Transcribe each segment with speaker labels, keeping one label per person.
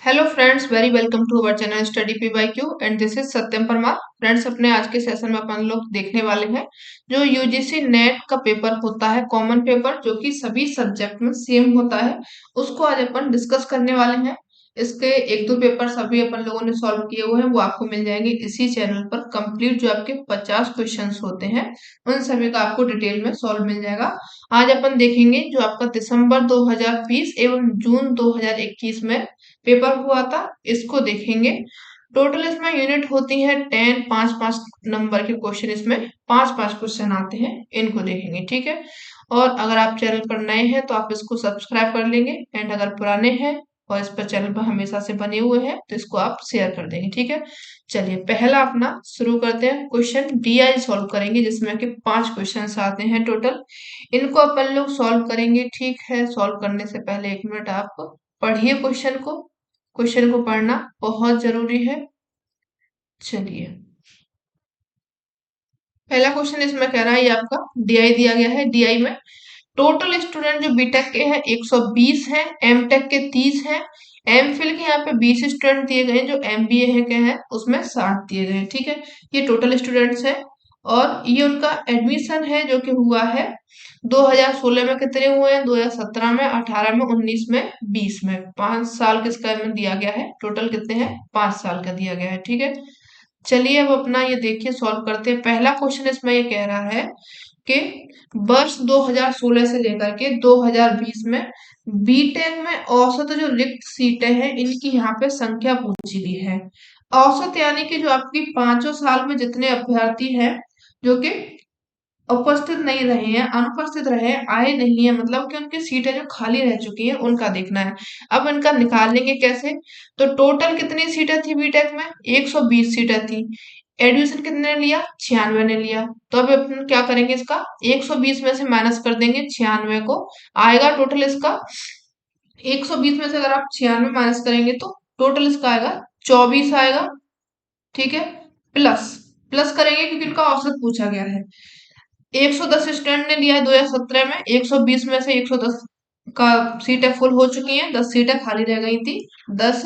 Speaker 1: Hello friends, very welcome to our channel study P by Q and this is Satyam Parmar. Friends, अपने आज के session में अपन लोग देखने वाले हैं जो यूजीसी नेट का पेपर होता है, कॉमन पेपर जो कि सभी सब्जेक्ट में सेम होता है, उसको आज अपन डिस्कस करने वाले हैं। इसके एक दो पेपर सभी अपन लोगों ने सॉल्व किए हुए हैं, वो आपको मिल जाएंगे इसी चैनल पर। कंप्लीट जो आपके 50 क्वेश्चंस होते हैं उन सभी का आपको डिटेल में सॉल्व मिल जाएगा। आज अपन देखेंगे जो आपका दिसंबर 2020 एवं जून 2021 में पेपर हुआ था, इसको देखेंगे। टोटल इसमें यूनिट होती है 10, 5-5 नंबर के क्वेश्चन, इसमें 5-5 क्वेश्चन आते हैं, इनको देखेंगे। ठीक है। और अगर आप चैनल पर नए हैं तो आप इसको सब्सक्राइब कर लेंगे, एंड अगर पुराने हैं और इस पर चैनल पर हमेशा से बने हुए हैं तो इसको आप शेयर कर देंगे। ठीक है। चलिए पहला अपना शुरू करते हैं। क्वेश्चन डीआई सॉल्व करेंगे जिसमें कि 5 क्वेश्चन आते हैं टोटल। इनको अपन लोग सॉल्व करेंगे। ठीक है। सॉल्व करने से पहले 1 मिनट आप पढ़िए क्वेश्चन को। क्वेश्चन को पढ़ना बहुत जरूरी है। चलिए, पहला क्वेश्चन इसमें कह रहा है, ये आपका डीआई दिया गया है। डीआई में टोटल स्टूडेंट जो बीटेक के हैं 120 हैं, एमटेक के 30 हैं, एमफिल के यहाँ पे 20 स्टूडेंट दिए गए हैं, जो एमबीए है के हैं उसमें 60 दिए गए हैं। ठीक है। ये टोटल स्टूडेंट्स हैं और ये उनका एडमिशन है जो कि हुआ है 2016 में। कितने हुए हैं? 2017 में, 18 में, 19 में, 20 में। 5 साल किसका में दिया गया है? टोटल कितने हैं? 5 साल का दिया गया है। ठीक है। चलिए अब अपना ये देखिए सॉल्व करते हैं। पहला क्वेश्चन इसमें ये कह रहा है कि वर्ष 2016 से लेकर के 2020 में बीटेक में औसत जो रिक्त सीटें हैं इनकी यहाँ पे संख्या पूछी गई है। औसत यानी कि जो आपकी 5 साल में जितने अभ्यर्थी हैं जो कि उपस्थित नहीं रहे हैं, अनुपस्थित रहे, आए नहीं है, मतलब कि उनकी सीटें जो खाली रह चुकी हैं उनका देखना है। अब इनका निकालेंगे कैसे? तो टोटल कितनी सीटें थी बीटेक में? 120 सीटें थी। एडमिशन कितने ने लिया? 96 ने लिया। तो अब अपन क्या करेंगे, इसका 120 में से माइनस कर देंगे 96 को। आएगा टोटल इसका 120 में से अगर आप 96 माइनस करेंगे तो टोटल इसका आएगा 24 आएगा। ठीक है। प्लस प्लस करेंगे क्योंकि इनका औसत पूछा गया है। 110 स्टूडेंट ने लिया है 2017 में, 120 में से 110 का सीटें फुल हो चुकी हैं, 10 सीटें खाली रह गई थी। 10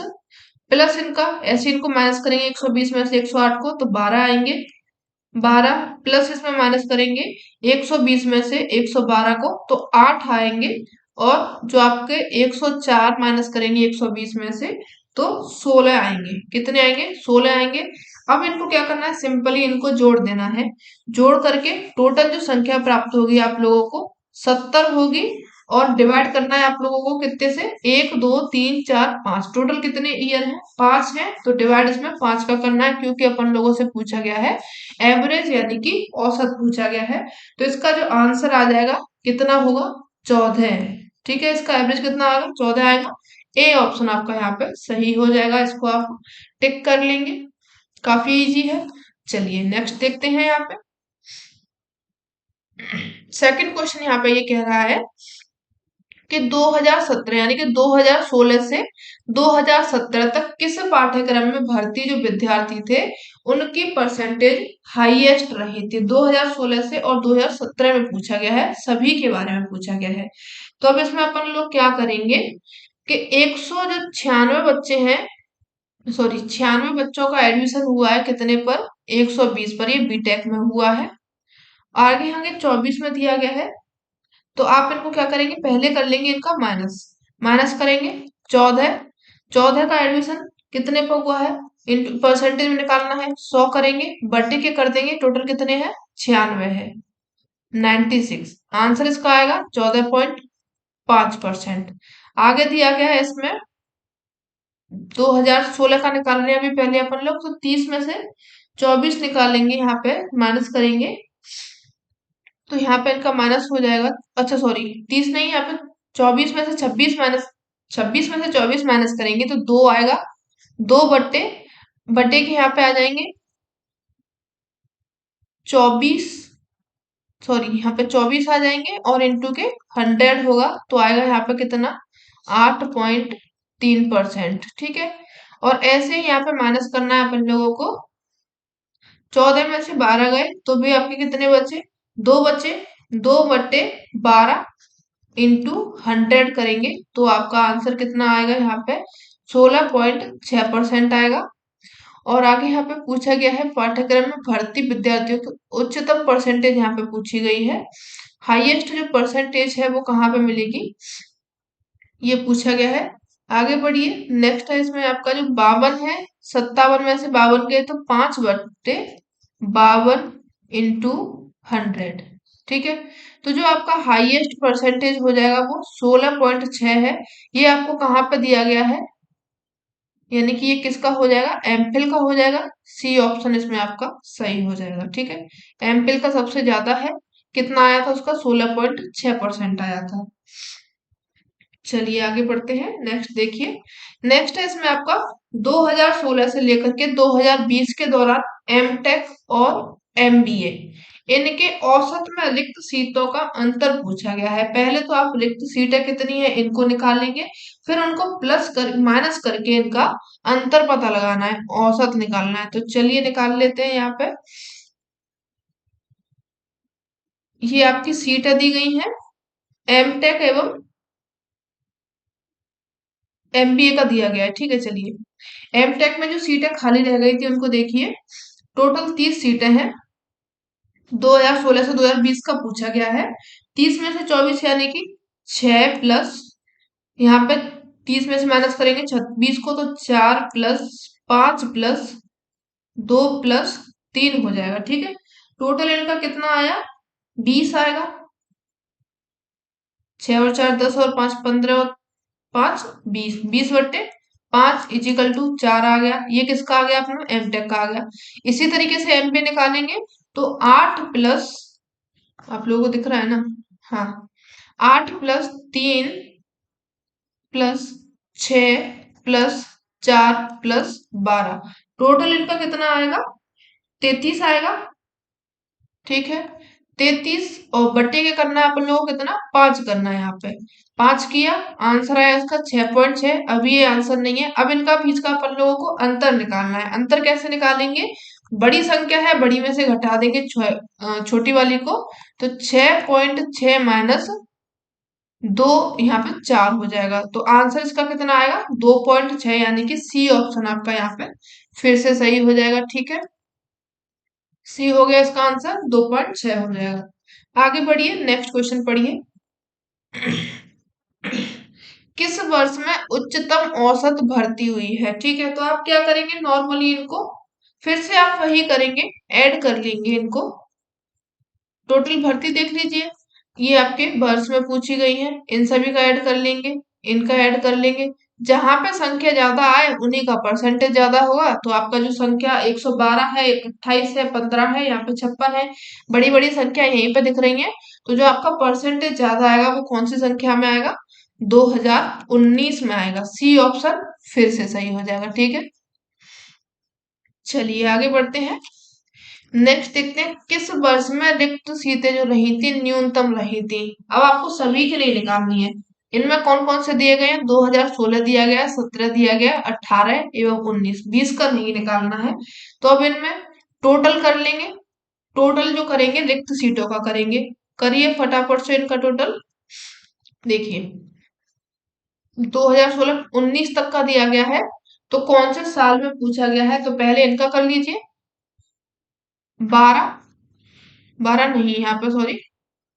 Speaker 1: प्लस इनका ऐसे इनको माइनस करेंगे 120 में से 108 को तो 12 आएंगे। 12 प्लस इसमें माइनस करेंगे 120 में से 112 को तो 8 आएंगे। और जो आपके 104 माइनस करेंगे 120 में से तो 16 आएंगे। कितने आएंगे? 16 आएंगे। अब इनको क्या करना है? सिंपली इनको जोड़ देना है। जोड़ करके टोटल जो संख्या प्राप्त होगी आप लोगों को 70 होगी। और डिवाइड करना है आप लोगों को कितने से? 1 2 3 4 5। टोटल कितने ईयर हैं? 5 हैं, तो डिवाइड इसमें 5 का करना है क्योंकि अपन लोगों से पूछा गया है एवरेज यानी कि औसत पूछा गया है। तो इसका जो आंसर आ जाएगा कितना होगा? 14। ठीक है। इसका एवरेज कितना आएगा? 14 आएगा। ए ऑप्शन आपका यहाँ पे सही हो जाएगा। इसको आप टिक कर लेंगे। काफी इजी है। चलिए नेक्स्ट देखते हैं। यहाँ पे सेकंड क्वेश्चन यहाँ पे ये कह रहा है कि 2017 यानी कि 2016 से 2017 तक किस पाठ्यक्रम में भर्ती जो विद्यार्थी थे उनकी परसेंटेज हाईएस्ट रही थी। 2016 से और 2017 में पूछा गया है, सभी के बारे में पूछा गया है। तो अब इसमें अपन लोग क्या करेंगे कि 100 जो 96 बच्चे हैं, सॉरी 96 बच्चों का एडमिशन हुआ है कितने पर? 120 पर। ये बीटेक में हुआ है। आगे आगे 24 में दिया गया है। तो आप इनको क्या करेंगे? पहले कर लेंगे इनका माइनस। माइनस करेंगे 14। 14 का एडमिशन कितने पर हुआ है? इन परसेंटेज में निकालना है। 100 करेंगे, बर्थडे के कर देंगे, टोटल कितने हैं? 96 है। 96 आंसर इसका आएगा 14.5%। आगे दिया गया है इसमें 2016 का निकाल रहे हैं अभी पहले अपन लोग, तो 30 में से 24 निकालेंगे, यहाँ पे माइनस करेंगे तो यहाँ पे इनका माइनस हो जाएगा। अच्छा सॉरी 30 नहीं, यहाँ पे 24 में से 26 माइनस, 26 में से 24 माइनस करेंगे तो 2 आएगा। 2 बट्टे बट्टे के यहाँ पे आ जाएंगे 24, सॉरी यहाँ पे 24 आ जाएंगे और इंटू के 100 होगा तो आएगा यहाँ पे कितना? 8.3%। ठीक है। और ऐसे ही यहाँ पे माइनस करना है अपन लोगों को। 14 में से 12 गए तो भी आपके कितने बचे? 2 बचे। 2/12 इंटू 100 करेंगे तो आपका आंसर कितना आएगा यहाँ पे? 16.6% आएगा। और आगे यहाँ पे पूछा गया है पाठ्यक्रम में भर्ती विद्यार्थियों की उच्चतम परसेंटेज यहाँ पे पूछी गई है। हाईएस्ट जो परसेंटेज है वो कहाँ पे मिलेगी, ये पूछा गया है। आगे बढ़िए, नेक्स्ट है इसमें आपका जो 52 है, 57 में से 52 गए तो 5/52 इंटू 100। ठीक है, तो जो आपका हाईएस्ट परसेंटेज हो जाएगा वो 16.6 है। ये आपको कहाँ पे दिया गया है, यानी कि ये किसका हो जाएगा, एमफिल का हो जाएगा। सी ऑप्शन इसमें आपका सही हो जाएगा। ठीक है, एमफिल का सबसे ज्यादा है, कितना आया था उसका, 16.6% आया था। चलिए आगे बढ़ते हैं, नेक्स्ट देखिए। नेक्स्ट है इसमें आपका 2016 से लेकर के 2020 के दौरान एमटेक और एमबीए इनके औसत में रिक्त सीटों का अंतर पूछा गया है। पहले तो आप रिक्त सीटें कितनी है इनको निकालेंगे, फिर उनको प्लस कर माइनस करके इनका अंतर पता लगाना है, औसत निकालना है। तो चलिए निकाल लेते हैं। यहाँ पे ये आपकी सीटें दी गई हैं एमटेक एवं एमबीए का दिया गया है। ठीक है, चलिए एमटेक में जो सीटें खाली रह गई थी उनको देखिए। टोटल 30 सीटें हैं, 2016 से 2020 का पूछा गया है। 30 में से 24 यानी कि 6 प्लस, यहाँ पे 30 में से माइनस करेंगे 26 को तो 4 प्लस 5 प्लस 2 प्लस 3 हो जाएगा। ठीक है, टोटल इनका कितना आया, 20 आएगा। 6 और 4 10 और 5 15 और 5 20, 20/5 इजिकल टू 4 आ गया। ये किसका आ गया, अपना एमटेक का आ गया। इसी तरीके से एमपी निकालेंगे तो 8 प्लस, आप लोगों को दिख रहा है ना, हाँ, 8 plus 3 plus 6 plus 4 plus 12, total इनका कितना आएगा, 33 आएगा। ठीक है, 33 और बट्टे के करना है अपन लोगों को कितना, 5 करना है। यहाँ पे 5 किया, आंसर आया इसका 6.6। अभी ये आंसर नहीं है, अब इनका बीच का अपन लोगों को अंतर निकालना है। अंतर कैसे निकालेंगे, बड़ी संख्या है, बड़ी में से घटा देंगे छोटी वाली को, तो 6.6 माइनस 2, यहाँ पे 4 हो जाएगा। तो आंसर इसका कितना आएगा, 2.6, यानी कि सी ऑप्शन आपका यहाँ पे फिर से सही हो जाएगा। ठीक है, सी हो गया इसका आंसर, 2.6 हो जाएगा। आगे बढ़िए, नेक्स्ट क्वेश्चन पढ़िए। किस वर्ष में उच्चतम औसत भर्ती हुई है। ठीक है, तो आप क्या करेंगे, नॉर्मली इनको फिर से आप वही करेंगे, ऐड कर लेंगे इनको। टोटल भर्ती देख लीजिए, ये आपके वर्ष में पूछी गई है, इन सभी का ऐड कर लेंगे, इनका ऐड कर लेंगे। जहां पे संख्या ज्यादा आए उन्हीं का परसेंटेज ज्यादा होगा। तो आपका जो संख्या 112 है, 28 है, 15 है, यहाँ पे 56 है, बड़ी बड़ी संख्या यहीं पे दिख रही है। तो जो आपका परसेंटेज ज्यादा आएगा वो कौन सी संख्या में आएगा, 2019 में आएगा। सी ऑप्शन फिर से सही हो जाएगा। ठीक है, चलिए आगे बढ़ते हैं। नेक्स्ट देखते हैं, किस वर्ष में रिक्त सीटें जो रही थी न्यूनतम रही थी। अब आपको सभी के लिए निकालनी है। इनमें कौन कौन से दिए गए हैं, 2016 दिया गया, 17 दिया गया, 18 एवं 19, 20 का नहीं निकालना है। तो अब इनमें टोटल कर लेंगे, टोटल जो करेंगे रिक्त सीटों का करेंगे। करिए फटाफट से इनका टोटल। देखिए 2016 19 तक का दिया गया है, तो कौन से साल में पूछा गया है, तो पहले इनका कर लीजिए। 12, 12 नहीं, यहाँ पे सॉरी,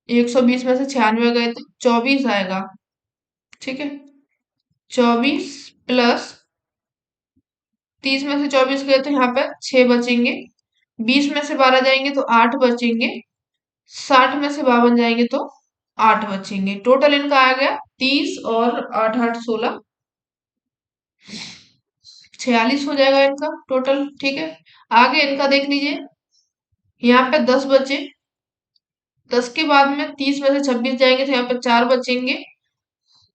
Speaker 1: 120 में से 96 गए तो 24 आएगा। ठीक है, 24 प्लस 30 में से 24 गए तो यहाँ पे 6 बचेंगे, 20 में से 12 जाएंगे तो 8 बचेंगे, 60 में से 52 जाएंगे तो 8 बचेंगे। टोटल इनका आ गया 30 और 8 8 16, 46 हो जाएगा इनका टोटल। ठीक है, आगे इनका देख लीजिए, यहाँ पे 10 बचे, 10 के बाद में 30 में से 26 जाएंगे तो यहाँ पे 4 बचेंगे,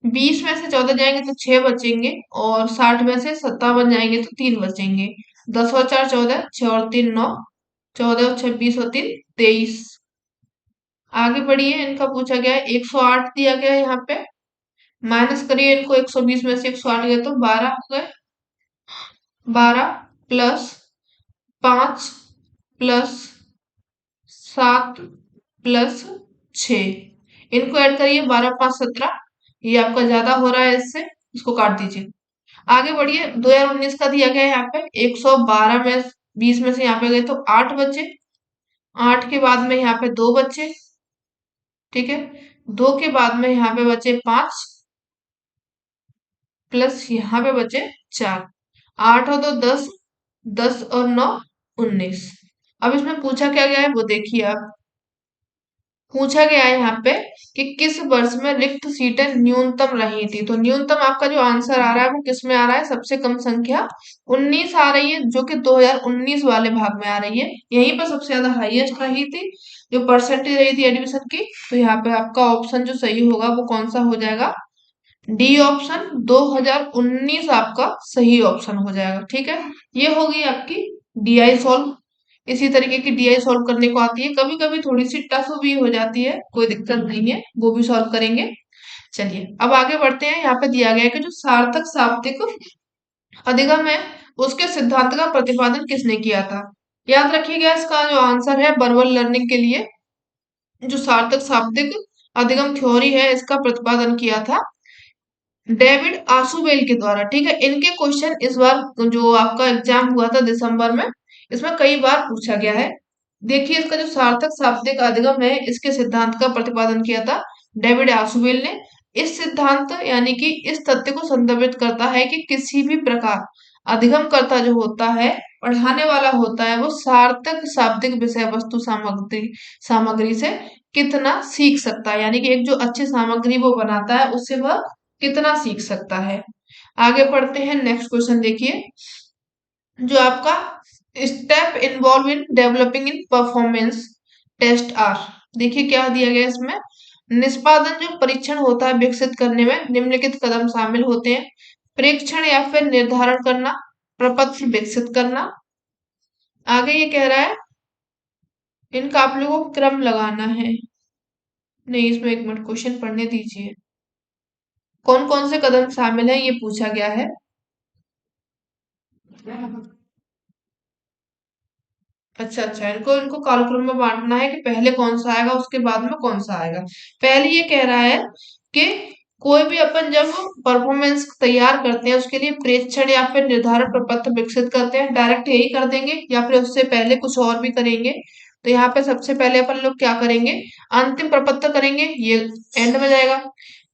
Speaker 1: 20 में से 14 जाएंगे तो 6 बचेंगे, और 60 में से 57 जाएंगे तो 3 बचेंगे। 10 और 4 14, 6 और 3 9, 14 और 26 और 3 23। आगे बढ़िए, इनका पूछा गया है 108 दिया गया है, यहाँ पे माइनस करिए इनको, 120 में से 108 गए तो 12 हो गए, 12 प्लस 5 प्लस 7 प्लस 6, इनको ऐड करिए, 12 5 17, ये आपका ज्यादा हो रहा है इससे, इसको काट दीजिए। आगे बढ़िए, 2019 का दिया गया है यहाँ पे 112 में 20 में से यहाँ पे गए तो 8 बचे। 8 के बाद में यहाँ पे 2 बचे, ठीक है। 2 के बाद में यहाँ पे बचे 5 प्लस यहाँ पे बचे 4। 8 और 2 10, 10 और 9 19। अब इसमें पूछा क्या गया है वो देखिए आप। पूछा गया है यहाँ पे कि किस वर्ष में रिक्त सीटें न्यूनतम रही थी। तो न्यूनतम आपका जो आंसर आ रहा है वो किस में आ रहा है, सबसे कम संख्या 19 आ रही है, जो कि 2019 वाले भाग में आ रही है। यहीं पर सबसे ज्यादा हाईएस्ट रही थी जो परसेंटेज रही थी एडमिशन की। तो यहाँ पे आपका ऑप्शन जो सही होगा वो कौन सा हो जाएगा, डी ऑप्शन 2019 आपका सही ऑप्शन हो जाएगा, ठीक है। ये होगी आपकी डीआई सॉल्व। इसी तरीके की डीआई सॉल्व करने को आती है, कभी कभी थोड़ी सी टफ भी हो जाती है, कोई दिक्कत नहीं है, वो भी सॉल्व करेंगे। चलिए अब आगे बढ़ते हैं। यहाँ पे दिया गया है कि जो सार्थक शाब्दिक अधिगम है उसके सिद्धांत का प्रतिपादन किसने किया था। याद रखिएगा इसका जो आंसर है वर्बल लर्निंग के लिए जो सार्थक शाब्दिक अधिगम थ्योरी है इसका प्रतिपादन किया था डेविड आसुबेल के द्वारा, ठीक है। इनके क्वेश्चन इस बार जो आपका एग्जाम हुआ था दिसंबर में, इसमें कई बार पूछा गया है। देखिए इसका जो सार्थक शाब्दिक अधिगम है इसके सिद्धांत का प्रतिपादन किया था डेविड आसुबेल ने। इस सिद्धांत यानी कि इस तथ्य को संदर्भित करता है कि किसी भी प्रकार अधिगमकर्ता जो होता है, पढ़ाने वाला होता है, वो सार्थक शाब्दिक विषय वस्तु सामग्री सामग्री से कितना सीख सकता है, यानी कि एक जो अच्छी सामग्री वो बनाता है उससे वह कितना सीख सकता है। आगे पढ़ते हैं, नेक्स्ट क्वेश्चन देखिए। जो आपका step involve in developing in performance test are, देखिए क्या दिया गया इसमें। निष्पादन जो परीक्षण होता है विकसित करने में निम्नलिखित कदम शामिल होते हैं। प्रेक्षण या फिर निर्धारण करना, प्रपत्र विकसित करना। आगे ये कह रहा है इनका आप लोगों को क्रम लगाना है। नहीं, इसमें एक मिनट क्वेश्चन पढ़ने दीजिए। कौन कौन से कदम शामिल है ये पूछा गया है। अच्छा अच्छा, इनको इनको कालक्रम में बांटना है कि पहले कौन सा आएगा उसके बाद में कौन सा आएगा। पहले ये कह रहा है कि कोई भी अपन जब परफॉर्मेंस तैयार करते हैं उसके लिए प्रेक्षण या फिर निर्धारण प्रपत्र विकसित करते हैं, डायरेक्ट यही कर देंगे या फिर उससे पहले कुछ और भी करेंगे। तो यहाँ पे सबसे पहले अपन लोग क्या करेंगे, अंतिम प्रपत्र करेंगे, ये एंड में जाएगा।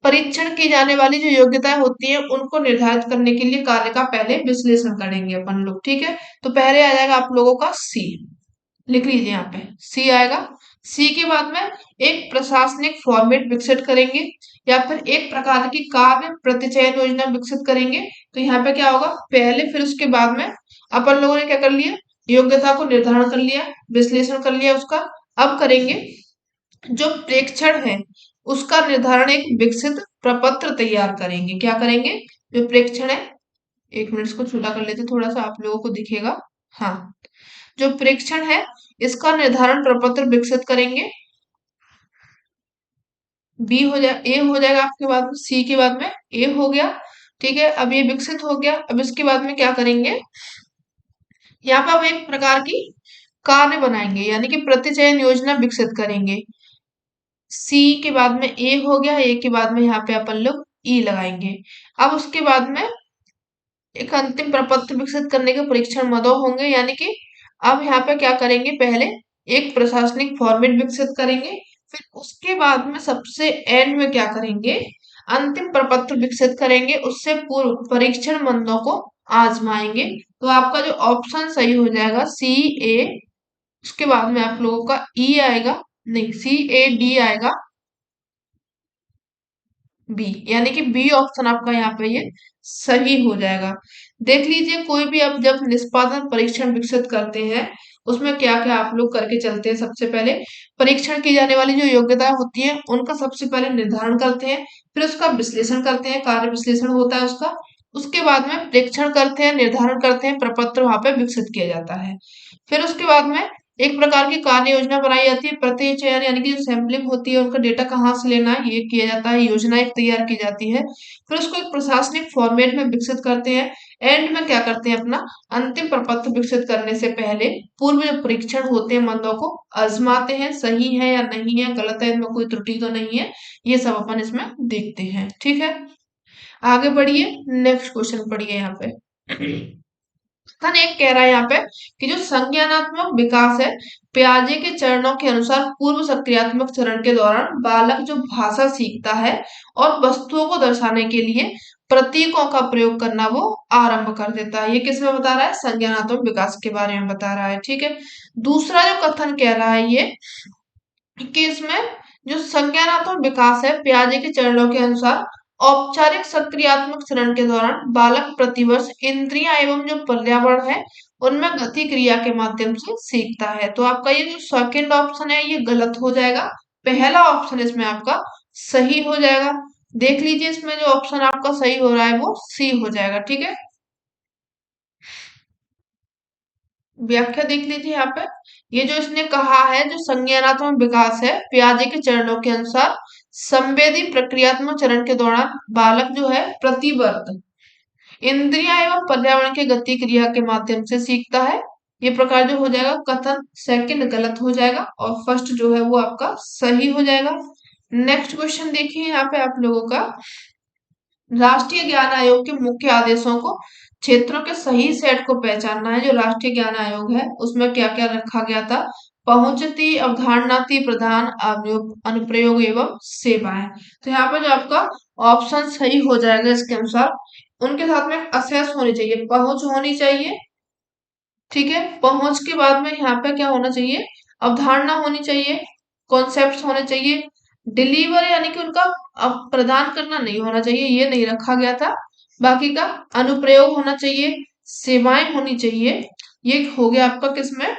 Speaker 1: परीक्षण की जाने वाली जो योग्यताएं होती है उनको निर्धारित करने के लिए कार्य का पहले विश्लेषण करेंगे अपन लोग, ठीक है। तो पहले आ जाएगा आप लोगों का सी, लिख लीजिए यहाँ पे सी आएगा। सी के बाद में एक प्रशासनिक फॉर्मेट विकसित करेंगे या फिर एक प्रकार की कार्य प्रतिचयन योजना विकसित करेंगे। तो यहाँ पे क्या होगा, पहले फिर उसके बाद में अपन लोगों ने क्या कर लिया, योग्यता को निर्धारण कर लिया, विश्लेषण कर लिया उसका। अब करेंगे जो प्रेक्षण है उसका निर्धारण, एक विकसित प्रपत्र तैयार करेंगे। क्या करेंगे, जो प्रेक्षण है, एक मिनट इसको छोटा कर लेते थोड़ा सा आप लोगों को दिखेगा। हाँ, जो प्रेक्षण है इसका निर्धारण प्रपत्र विकसित करेंगे। बी हो जाए, ए हो जाएगा आपके बाद में, सी के बाद में ए हो गया, ठीक है। अब ये विकसित हो गया, अब इसके बाद में क्या करेंगे, यहाँ पर हम एक प्रकार की कार्य बनाएंगे यानी कि प्रतिचयन योजना विकसित करेंगे। सी के बाद में ए हो गया, ए के बाद में यहाँ पे अपन लोग ई लगाएंगे। अब उसके बाद में एक अंतिम प्रपत्र विकसित करने के परीक्षण मदों होंगे, यानी कि अब यहाँ पे क्या करेंगे, पहले एक प्रशासनिक फॉर्मेट विकसित करेंगे, फिर उसके बाद में सबसे एंड में क्या करेंगे, अंतिम प्रपत्र विकसित करेंगे, उससे पूर्व परीक्षण मंदों को आजमाएंगे। तो आपका जो ऑप्शन सही हो जाएगा सी ए, उसके बाद में आप लोगों का ई आएगा, नहीं सी ए डी आएगा, बी, यानी कि बी ऑप्शन आपका यहाँ पे ये सही हो जाएगा। देख लीजिए कोई भी आप जब निष्पादन परीक्षण विकसित करते हैं उसमें क्या क्या आप लोग करके चलते हैं। सबसे पहले परीक्षण की जाने वाली जो योग्यता होती है उनका सबसे पहले निर्धारण करते हैं, फिर उसका विश्लेषण करते हैं, कार्य विश्लेषण होता है उसका। उसके बाद में प्रेक्षण करते हैं, निर्धारण करते हैं, प्रपत्र वहां पे विकसित किया जाता है। फिर उसके बाद में एक प्रकार की कार्य योजना बनाई जाती है, प्रति चयन यानी कि जो सैंपलिंग होती है उनका डेटा कहाँ से लेना है ये किया जाता है, योजना एक तैयार की जाती है। फिर उसको एक प्रशासनिक फॉर्मेट में विकसित करते हैं। एंड में क्या करते हैं, अपना अंतिम प्रपत्र विकसित करने से पहले पूर्व जो परीक्षण होते हैं मंदों को आजमाते हैं, सही है या नहीं है, गलत है, इनमें कोई त्रुटि तो नहीं है, ये सब अपन इसमें देखते हैं, ठीक है। आगे बढ़िए, नेक्स्ट क्वेश्चन पढ़िए यहाँ पे। कथन एक कह रहा है यहाँ पे कि जो संज्ञानात्मक विकास है, पियाजे के चरणों के अनुसार पूर्व सक्रियात्मक चरण के दौरान बालक जो भाषा सीखता है और वस्तुओं को दर्शाने के लिए प्रतीकों का प्रयोग करना वो आरंभ कर देता है। ये किसमें बता रहा है? संज्ञानात्मक विकास के बारे में बता रहा है। ठीक है, दूसरा जो कथन कह रहा है ये कि इसमें जो संज्ञानात्मक विकास है, पियाजे के चरणों के अनुसार औपचारिक सक्रियात्मक चरण के दौरान बालक प्रतिवर्ष इंद्रियां एवं जो पर्यावरण है उनमें गति क्रिया के माध्यम से सीखता है। तो आपका ये जो सेकंड ऑप्शन है ये गलत हो जाएगा, पहला ऑप्शन इसमें आपका सही हो जाएगा। देख लीजिए इसमें जो ऑप्शन आपका सही हो रहा है वो सी हो जाएगा। ठीक है, व्याख्या देख लीजिए यहाँ पे। ये जो इसने कहा है जो संज्ञानात्मक विकास है पियाजे के चरणों के अनुसार संवेदी प्रक्रियात्मक चरण के दौरान बालक जो है प्रतिवर्त इंद्रिया एवं पर्यावरण के गति क्रिया के माध्यम से सीखता है। ये प्रकार जो हो जाएगा कथन सेकंड गलत हो जाएगा और फर्स्ट जो है वो आपका सही हो जाएगा। नेक्स्ट क्वेश्चन देखिए यहाँ पे आप लोगों का, राष्ट्रीय ज्ञान आयोग के मुख्य आदेशों को क्षेत्रों के सही सेट को पहचानना है। जो राष्ट्रीय ज्ञान आयोग है उसमें क्या क्या रखा गया था? पहुंचती, अवधारणाती, प्रधान, अनुप्रयोग एवं सेवाएं। तो यहाँ पर जो आपका ऑप्शन सही हो जाएगा इसके अनुसार, उनके साथ में असेस होनी चाहिए, पहुंच होनी चाहिए। ठीक है, पहुंच के बाद में यहाँ पे क्या होना चाहिए? अवधारणा होनी चाहिए, कॉन्सेप्ट होने चाहिए। डिलीवर यानी कि उनका प्रदान करना नहीं होना चाहिए, ये नहीं रखा गया था। बाकी का अनुप्रयोग होना चाहिए, सेवाएं होनी चाहिए। ये हो गया आपका किसमें?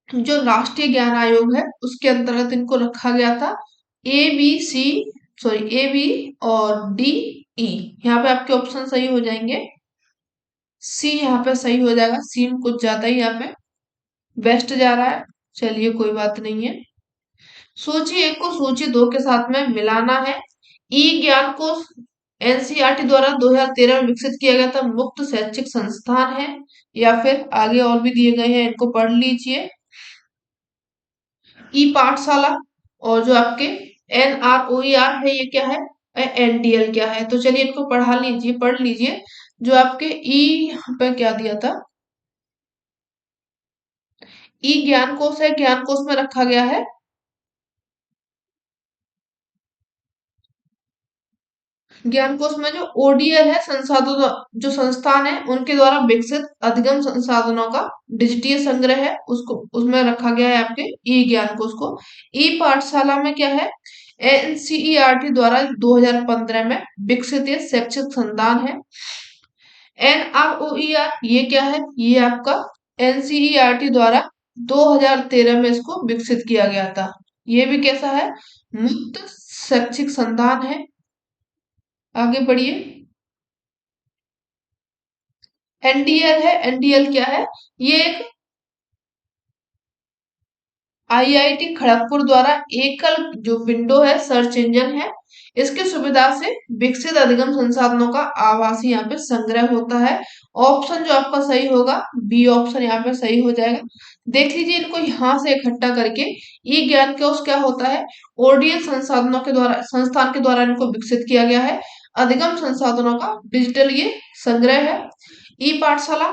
Speaker 1: जो राष्ट्रीय ज्ञान आयोग है उसके अंतर्गत इनको रखा गया था। A B C, sorry A B और डी ई, यहाँ पे आपके ऑप्शन सही हो जाएंगे। सी यहाँ पे सही हो जाएगा, सी में कुछ ज्यादा ही यहाँ पे बेस्ट जा रहा है। चलिए कोई बात नहीं है। सूची एक को सूची दो के साथ में मिलाना है। ई ज्ञान को एनसीईआरटी द्वारा 2013 में विकसित किया गया था, मुक्त शैक्षिक संस्थान है। या फिर आगे और भी दिए गए हैं, इनको पढ़ लीजिए। ई पाठशाला और जो आपके NROER है ये क्या है, NDL क्या है। तो चलिए इनको पढ़ लीजिए। जो आपके ई यहाँ पे क्या दिया था, ई ज्ञान कोश है, ज्ञान कोश में रखा गया है ज्ञान कोश में जो ODL है, संसाधनों जो संस्थान है उनके द्वारा विकसित अधिगम संसाधनों का डिजिटल संग्रह है, उसको उसमें रखा गया है आपके ई ज्ञान कोश को। ई पाठशाला में क्या है, NCERT द्वारा 2015 में विकसित ये शैक्षिक संस्थान है। NROER ये क्या है, ये आपका NCERT द्वारा 2013 में इसको विकसित किया गया था। ये भी कैसा है, मुक्त शैक्षिक संस्थान है। आगे बढ़िए। NDL है, NDL क्या है, ये एक IIT खड़गपुर द्वारा एकल जो विंडो है सर्च इंजन है, इसकी सुविधा से विकसित अधिगम संसाधनों का आभासी यहाँ पे संग्रह होता है। ऑप्शन जो आपका सही होगा बी ऑप्शन यहाँ पे सही हो जाएगा। देख लीजिए इनको यहाँ से इकट्ठा करके ई ज्ञान कोश क्या होता है, ODL संसाधनों के द्वारा संस्थान के द्वारा इनको विकसित किया गया है। अधिगम संसाधनों का डिजिटल ये संग्रह है। ई पाठशाला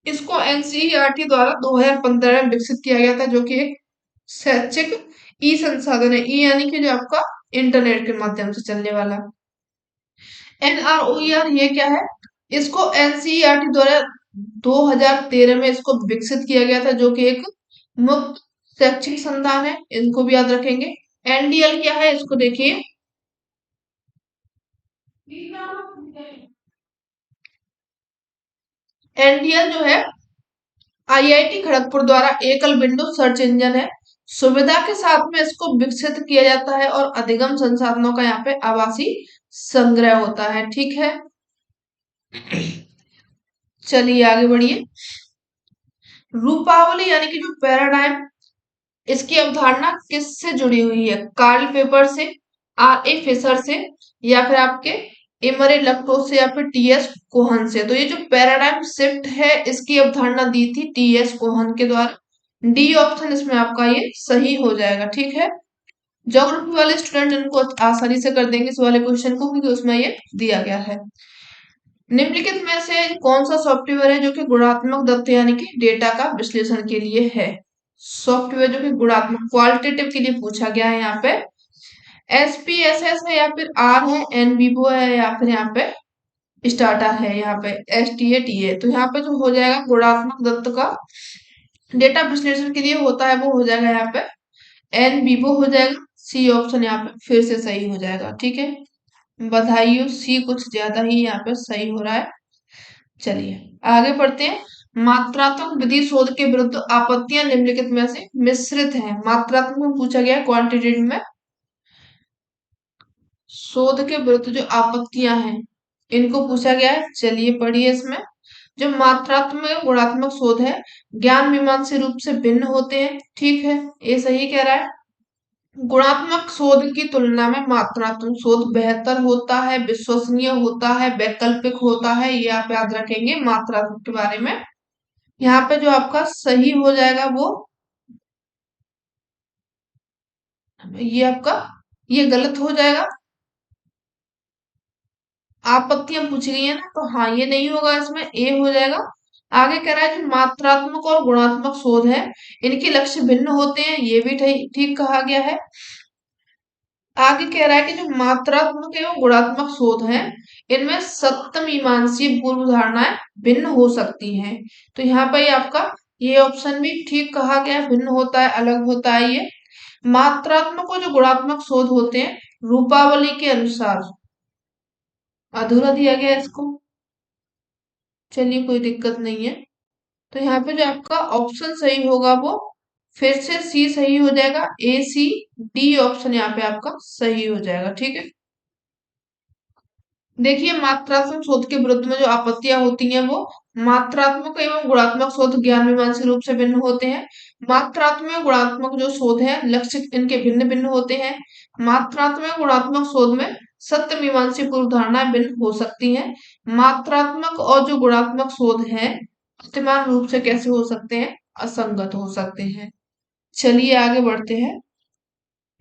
Speaker 1: इसको NCERT द्वारा 2015 में विकसित किया गया था, जो कि एक शैक्षिक ई संसाधन है। ई यानी कि जो आपका इंटरनेट के माध्यम से चलने वाला। NROER ये क्या है, इसको NCERT द्वारा 2013 में इसको विकसित किया गया था, जो कि एक मुक्त शैक्षिक संस्थान है, इनको भी याद रखेंगे। NDL क्या है, इसको देखिए। NDL जो है IIT खड़गपुर द्वारा एकल विंडो सर्च इंजन है, सुविधा के साथ में इसको विकसित किया जाता है और अधिगम संसाधनों का यहाँ पे आभासी संग्रह होता है। ठीक है, चलिए आगे बढ़िए। रूपावली यानी कि जो पैराडाइम, इसकी अवधारणा किससे जुड़ी हुई है? कार्ल पेपर से, RA फिशर से, या फिर आपके इमरे लक्टो से, या फिर TS कोहन से। तो ये जो पैराडाइम शिफ्ट है इसकी अवधारणा दी थी TS कोहन के द्वारा। डी ऑप्शन इसमें आपका ये सही हो जाएगा। ठीक है, ज्योग्राफी वाले स्टूडेंट इनको आसानी से कर देंगे इस वाले क्वेश्चन को, क्योंकि उसमें ये दिया गया है। निम्नलिखित में से कौन सा सॉफ्टवेयर है जो कि गुणात्मक दत्त यानी कि डेटा का विश्लेषण के लिए है? सॉफ्टवेयर जो कि गुणात्मक क्वालिटेटिव के लिए पूछा गया है यहाँ पे। SPSS है या फिर R है, NVivo है या फिर यहाँ पे स्टार्टर है, यहाँ पे STA तो यहाँ पे जो हो जाएगा गुणात्मक दत्त का डेटा विश्लेषण के लिए होता है वो हो जाएगा यहाँ पे NVivo हो जाएगा। सी ऑप्शन यहाँ पे फिर से सही हो जाएगा। ठीक है, बधाई हो, सी कुछ ज्यादा ही यहाँ पे सही हो रहा है। चलिए आगे बढ़ते हैं। मात्रात्मक विधि शोध के विरुद्ध आपत्तियां निम्नलिखित में से मिश्रित हैं। मात्रात्मक में पूछा गया है, क्वांटिटेटिव में शोध के विरुद्ध जो आपत्तियां हैं इनको पूछा गया है। चलिए पढ़िए इसमें। जो मात्रात्मक गुणात्मक शोध है ज्ञान मीमांसा रूप से भिन्न होते हैं। ठीक है, ये सही कह रहा है। गुणात्मक शोध की तुलना में मात्रात्मक शोध बेहतर होता है, विश्वसनीय होता है, वैकल्पिक होता है। ये आप याद रखेंगे मात्रात्मक के बारे में। यहाँ पे जो आपका सही हो जाएगा वो ये आपका ये गलत हो जाएगा। आपत्तियां पूछी गई है ना, तो हाँ ये नहीं होगा, इसमें ए हो जाएगा। आगे कह रहा है जो मात्रात्मक और गुणात्मक शोध है इनके लक्ष्य भिन्न होते हैं, ये भी ठीक कहा गया है। आगे कह रहा है कि जो मात्रात्मक एवं गुणात्मक शोध है इनमें सत्य मीमांसीय पूर्व धारणाएं भिन्न हो सकती हैं। तो यहाँ पर आपका ये ऑप्शन भी ठीक कहा गया है, भिन्न होता है, अलग होता है। ये मात्रात्मक और जो गुणात्मक शोध होते हैं रूपावली के अनुसार अधूरा दिया गया है इसको। चलिए कोई दिक्कत नहीं है। तो यहाँ पे जो आपका ऑप्शन सही होगा वो फिर से सी सही हो जाएगा। ACD ऑप्शन यहाँ पे आपका सही हो जाएगा। ठीक है, देखिए मात्रात्मक शोध के विरुद्ध में जो आपत्तियां होती हैं वो मात्रात्मक एवं गुणात्मक शोध ज्ञान मीमांसा रूप से भिन्न होते हैं। मात्रात्मक और गुणात्मक जो शोध है लक्ष्य इनके भिन्न भिन्न होते हैं। मात्रात्मक गुणात्मक शोध में सत्य मीमांसा पूर्व धारणाएं भिन्न हो सकती हैं। मात्रात्मक और जो गुणात्मक शोध है वर्तमान रूप से कैसे हो सकते हैं, असंगत हो सकते हैं। चलिए आगे बढ़ते हैं।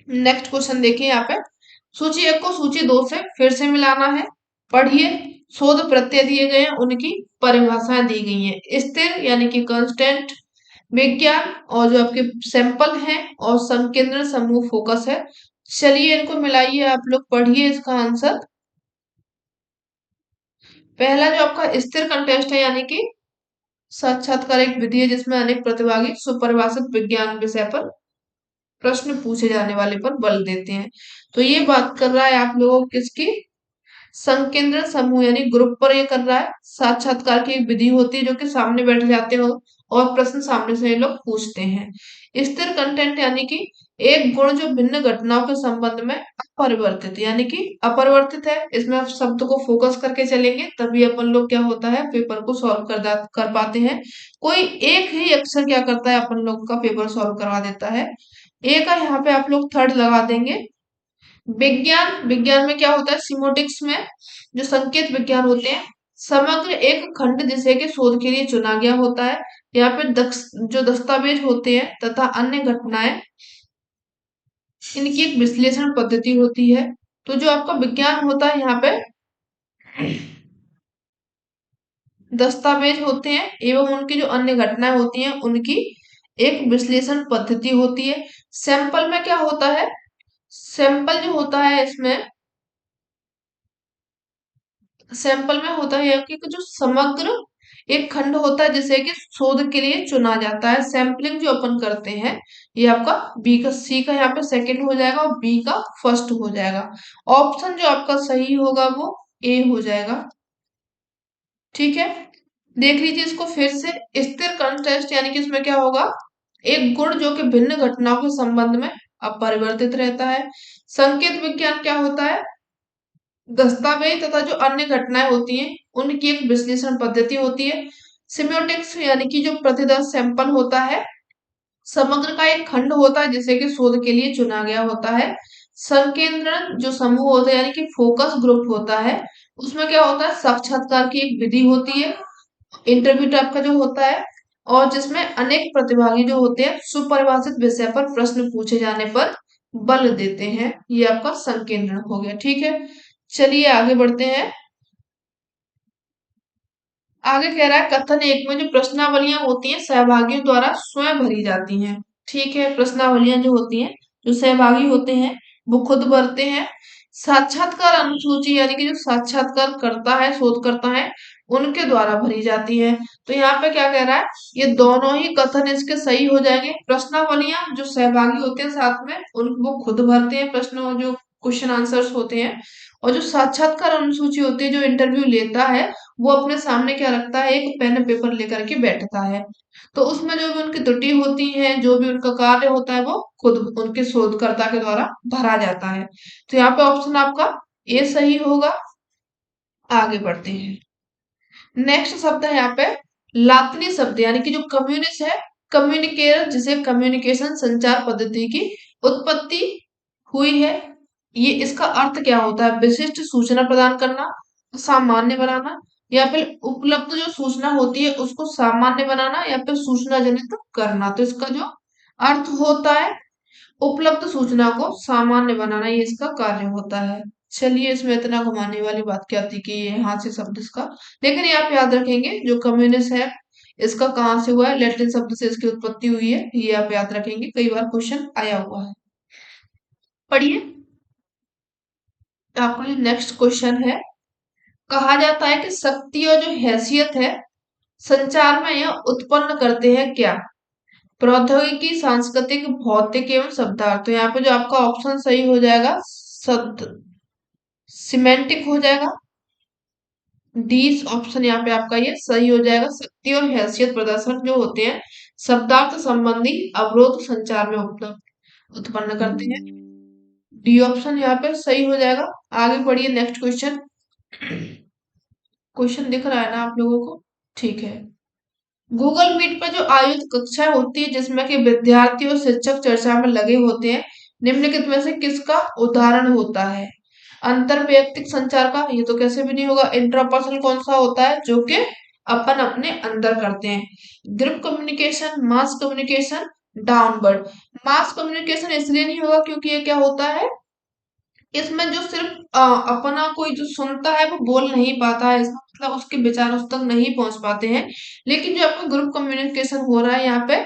Speaker 1: नेक्स्ट क्वेश्चन देखिए यहाँ पे। सूची 1 को सूची 2 से फिर से मिलाना है। पढ़िए। शोध प्रत्यय दिए गए हैं, उनकी परिभाषाएं दी गई हैं। स्थिर यानी कि कांस्टेंट, विज्ञान और जो आपके सैंपल हैं और संकेंद्र समूह फोकस है। चलिए इनको मिलाइए, आप लोग पढ़िए इसका आंसर। पहला जो आपका स्थिर कंटेस्ट है यानी कि साक्षात्कार एक विधि है जिसमें अनेक प्रतिभागी सुपरिभाषित विज्ञान विषय पर प्रश्न पूछे जाने वाले पर बल देते हैं। तो ये बात कर रहा है आप लोगों किसकी, संकेंद्र समूह यानी ग्रुप पर ये कर रहा है। साक्षात्कार की एक विधि होती है जो कि सामने बैठ जाते हो और प्रश्न सामने से ये लोग पूछते हैं। स्थिर कंटेंट यानी कि एक गुण जो भिन्न घटनाओं के संबंध में अपरिवर्तित यानी कि अपरिवर्तित है। इसमें आप शब्द को फोकस करके चलेंगे तभी अपन लोग क्या होता है पेपर को सॉल्व कर पाते हैं। कोई एक ही अक्षर क्या करता है अपन लोग का पेपर सॉल्व करवा देता है। ए का यहाँ पे आप लोग थर्ड लगा देंगे। विज्ञान, विज्ञान में क्या होता है, सिमोटिक्स में जो संकेत विज्ञान होते हैं समग्र एक खंड जिसे के शोध के लिए चुना गया होता है। यहाँ पे जो दस्तावेज होते हैं तथा अन्य घटनाएं इनकी एक विश्लेषण पद्धति होती है। तो जो आपका विज्ञान होता है यहाँ पे दस्तावेज होते हैं एवं उनकी जो अन्य घटनाएं होती हैं उनकी एक विश्लेषण पद्धति होती है। सैंपल में क्या होता है, सैंपल जो होता है इसमें सैंपल में होता है कि जो समग्र एक खंड होता है जिसे कि शोध के लिए चुना जाता है। सैंपलिंग जो अपन करते हैं ये आपका बी का सी का यहाँ पे सेकंड हो जाएगा और बी का फर्स्ट हो जाएगा। ऑप्शन जो आपका सही होगा वो ए हो जाएगा। ठीक है, देख लीजिए इसको फिर से। स्थिर कंटेस्ट यानी कि इसमें क्या होगा, एक गुण जो कि भिन्न घटनाओं के संबंध में अपरिवर्तित रहता है। संकेत विज्ञान क्या होता है, दस्तावेज तथा जो अन्य घटनाएं होती हैं उनकी एक विश्लेषण पद्धति होती है। सिम्योटिक्स यानी कि जो प्रतिदर्श सैंपल होता है समग्र का एक खंड होता है जिसे कि शोध के लिए चुना गया होता है। संकेंद्रण जो समूह होता है यानी कि फोकस ग्रुप होता है उसमें क्या होता है साक्षात्कार की एक विधि होती है, इंटरव्यू टाइप का जो होता है, और जिसमें अनेक प्रतिभागी जो होते हैं सुपरिभाषित विषय पर प्रश्न पूछे जाने पर बल देते हैं। ये आपका संकेंद्रण हो गया। ठीक है, चलिए आगे बढ़ते हैं। आगे कह रहा है कथन एक में जो प्रश्नावलियां होती हैं सहभागियों द्वारा स्वयं भरी जाती हैं। ठीक है, प्रश्नावलियां जो होती हैं जो सहभागी होते हैं वो खुद भरते हैं। साक्षात्कार अनुसूची यानी कि जो साक्षात्कार करता है शोध करता है उनके द्वारा भरी जाती है। तो यहाँ पे क्या कह रहा है, ये दोनों ही कथन इसके सही हो जाएंगे। प्रश्नावलियां जो सहभागी होते हैं साथ में उन वो खुद भरते हैं प्रश्नों जो क्वेश्चन आंसर्स होते हैं, और जो साक्षात्कार अनुसूची होती है जो इंटरव्यू लेता है वो अपने सामने क्या रखता है, एक पेन पेपर लेकर के बैठता है। तो उसमें जो भी उनकी त्रुटि होती है जो भी उनका कार्य होता है वो खुद उनके शोधकर्ता के द्वारा भरा जाता है। तो यहाँ पे ऑप्शन आपका ए सही होगा। आगे बढ़ते हैं। नेक्स्ट शब्द है यहाँ पे लातिनी शब्द यानी कि जो कम्युनिस्ट है, कम्युनिकेटर जिसे कम्युनिकेशन संचार पद्धति की उत्पत्ति हुई है। ये इसका अर्थ क्या होता है, विशिष्ट सूचना प्रदान करना, सामान्य बनाना, या फिर उपलब्ध जो सूचना होती है उसको सामान्य बनाना, या फिर सूचना जनित करना। तो इसका जो अर्थ होता है उपलब्ध सूचना को सामान्य बनाना, ये इसका कार्य होता है। चलिए इसमें इतना घुमाने वाली बात क्या थी कि ये यहाँ से शब्द इसका, लेकिन ये आप याद रखेंगे जो कम्युनिस्ट है इसका कहाँ से हुआ है, लैटिन शब्द से इसकी उत्पत्ति हुई है, ये आप याद रखेंगे, कई बार क्वेश्चन आया हुआ है। पढ़िए, आपका जो नेक्स्ट क्वेश्चन है, कहा जाता है कि शक्ति और जो हैसियत है संचार में यह उत्पन्न करते हैं क्या, प्रौद्योगिकी, सांस्कृतिक, भौतिक एवं शब्दार्थ। तो यहाँ पे जो आपका ऑप्शन सही हो जाएगा शब्द सिमेंटिक हो जाएगा। डी ऑप्शन यहाँ पे आपका ये सही हो जाएगा। शक्ति और हैसियत प्रदर्शन जो होते हैं शब्दार्थ संबंधी अवरोध संचार में उपलब्ध उत्पन्न करते हैं। डी ऑप्शन यहाँ पे सही हो जाएगा। आगे बढ़िए नेक्स्ट क्वेश्चन। क्वेश्चन दिख रहा है ना आप लोगों को? ठीक है। गूगल मीट पर जो आयोजित कक्षाएं होती है जिसमें कि विद्यार्थी और शिक्षक चर्चा में लगे होते हैं, निम्नलिखित में से किसका उदाहरण होता है? अंतर वैयक्तिक संचार का, ये तो कैसे भी नहीं होगा। इंट्रापर्सनल कौन सा होता है, जो कि अपन अपने अंदर करते हैं। Group communication, mass communication, downward. Mass communication इसलिए नहीं होगा क्योंकि ये क्या होता है, इसमें जो सिर्फ अपना कोई जो सुनता है वो बोल नहीं पाता है, इसका मतलब उसके विचार उस तक नहीं पहुंच पाते हैं। लेकिन जो आपका ग्रुप कम्युनिकेशन हो रहा है यहाँ पे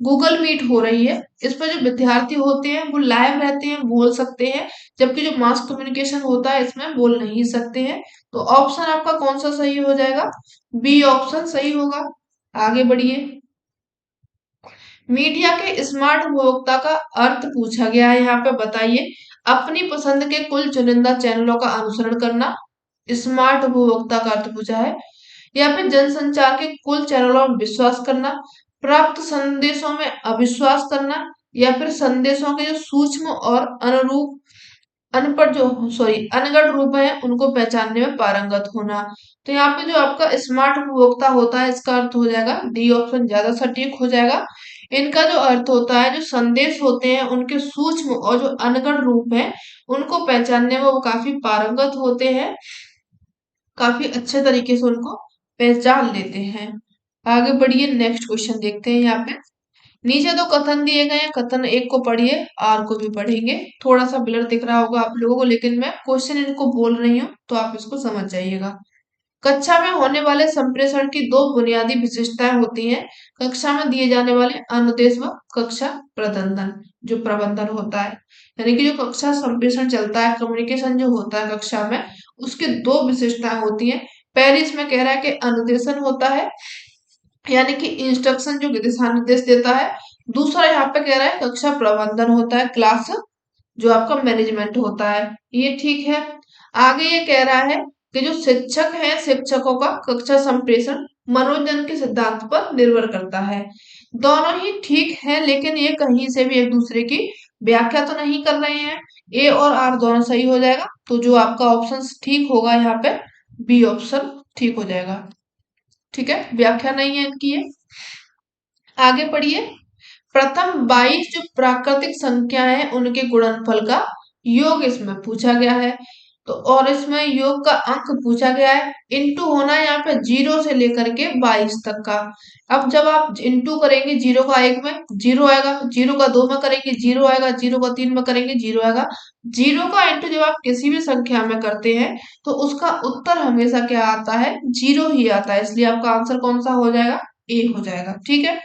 Speaker 1: गूगल मीट हो रही है, इस पर जो विद्यार्थी होते हैं वो लाइव रहते हैं, बोल सकते हैं, जबकि जो मास कम्युनिकेशन होता है इसमें बोल नहीं सकते हैं। तो ऑप्शन आपका कौन सा सही हो जाएगा, बी ऑप्शन सही होगा। आगे बढ़िए। मीडिया के स्मार्ट उपभोक्ता का अर्थ पूछा गया है, यहाँ पे बताइए। अपनी पसंद के कुल चुनिंदा चैनलों का अनुसरण करना, स्मार्ट उपभोक्ता का अर्थ पूछा है। या फिर जनसंचार के कुल चैनलों में विश्वास करना, प्राप्त संदेशों में अविश्वास करना, या फिर संदेशों के जो सूक्ष्म और अनुरूप अनपढ़ जो सॉरी अनगढ़ रूप है उनको पहचानने में पारंगत होना। तो यहाँ पे जो आपका स्मार्ट उपभोक्ता होता है इसका अर्थ हो जाएगा डी ऑप्शन ज्यादा सटीक हो जाएगा। इनका जो अर्थ होता है जो संदेश होते हैं उनके सूक्ष्म और जो अनगढ़ रूप है उनको पहचानने में वो काफी पारंगत होते हैं, काफी अच्छे तरीके से उनको पहचान लेते हैं। आगे बढ़िए नेक्स्ट क्वेश्चन देखते हैं। यहाँ पे नीचे दो कथन दिए गए हैं, कथन एक को पढ़िए आर को भी पढ़ेंगे। थोड़ा सा ब्लर दिख रहा होगा आप लोगों को, लेकिन मैं क्वेश्चन इनको बोल रही हूँ तो आप इसको समझ जाइएगा। कक्षा में होने वाले संप्रेषण की दो बुनियादी विशेषताएं होती हैं, कक्षा में दिए जाने वाले अनुदेश व कक्षा प्रबंधन, जो प्रबंधन होता है, यानी कि जो कक्षा संप्रेषण चलता है कम्युनिकेशन जो होता है कक्षा में, उसके दो विशेषताएं होती हैं। पहली इसमें कह रहा है कि अनुदेशन होता है, यानी कि इंस्ट्रक्शन जो दिशा निर्देश देता है। दूसरा यहाँ पे कह रहा है कक्षा प्रबंधन होता है, क्लास जो आपका मैनेजमेंट होता है। ये ठीक है। आगे ये कह रहा है कि जो शिक्षक है शिक्षकों का कक्षा संप्रेषण मनोरंजन के सिद्धांत पर निर्भर करता है। दोनों ही ठीक है, लेकिन ये कहीं से भी एक दूसरे की व्याख्या तो नहीं कर रहे हैं। ए और आर दोनों सही हो जाएगा, तो जो आपका ऑप्शन ठीक होगा यहाँ पे बी ऑप्शन ठीक हो जाएगा। ठीक है, व्याख्या नहीं है इनकी ये। आगे पढ़िए। प्रथम 22 जो प्राकृतिक संख्या है उनके गुणनफल का योग इसमें पूछा गया है। तो और इसमें योग का अंक पूछा गया है। इंटू होना है यहाँ पे 0 से लेकर के 22 तक का। अब जब आप इंटू करेंगे, 0 का 1 में 0 आएगा, 0 का 2 में करेंगे 0 आएगा, 0 का 3 में करेंगे 0 आएगा। 0 का इंटू जब आप किसी भी संख्या में करते हैं तो उसका उत्तर हमेशा क्या आता है, 0 ही आता है। इसलिए आपका आंसर कौन सा हो जाएगा, ए हो जाएगा। ठीक है,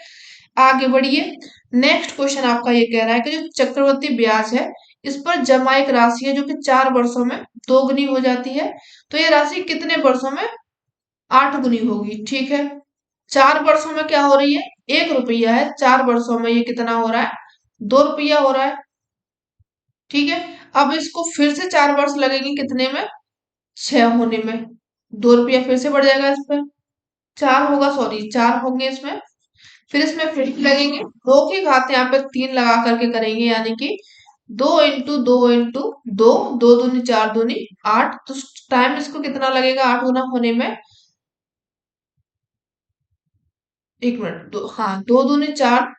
Speaker 1: आगे बढ़िए। नेक्स्ट क्वेश्चन आपका ये कह रहा है कि जो चक्रवृद्धि ब्याज है, इस पर जमा एक राशि है जो कि 4 वर्षों में दोगुनी हो जाती है। तो ये राशि कितने वर्षों में 8 गुनी होगी। ठीक है, 4 वर्षों में क्या हो रही है, 1 रुपया है, 4 वर्षों में ये कितना हो रहा है, 2 रुपया हो रहा है। ठीक है, अब इसको फिर से 4 वर्ष लगेंगे कितने में, 6 होने में। 2 रुपया फिर से बढ़ जाएगा इस पर, 4 होगा, सॉरी 4 होंगे इसमें। फिर इसमें फिर से लगेंगे, 2 की घात यहाँ पे 3 लगा करके करेंगे, यानी कि 2 इंटू 2 इंटू 2, 2 दूनी 4 दूनी 8। तो टाइम इसको कितना लगेगा 8 गुना होने में, 1 मिनट, हाँ 2 दूनी 4,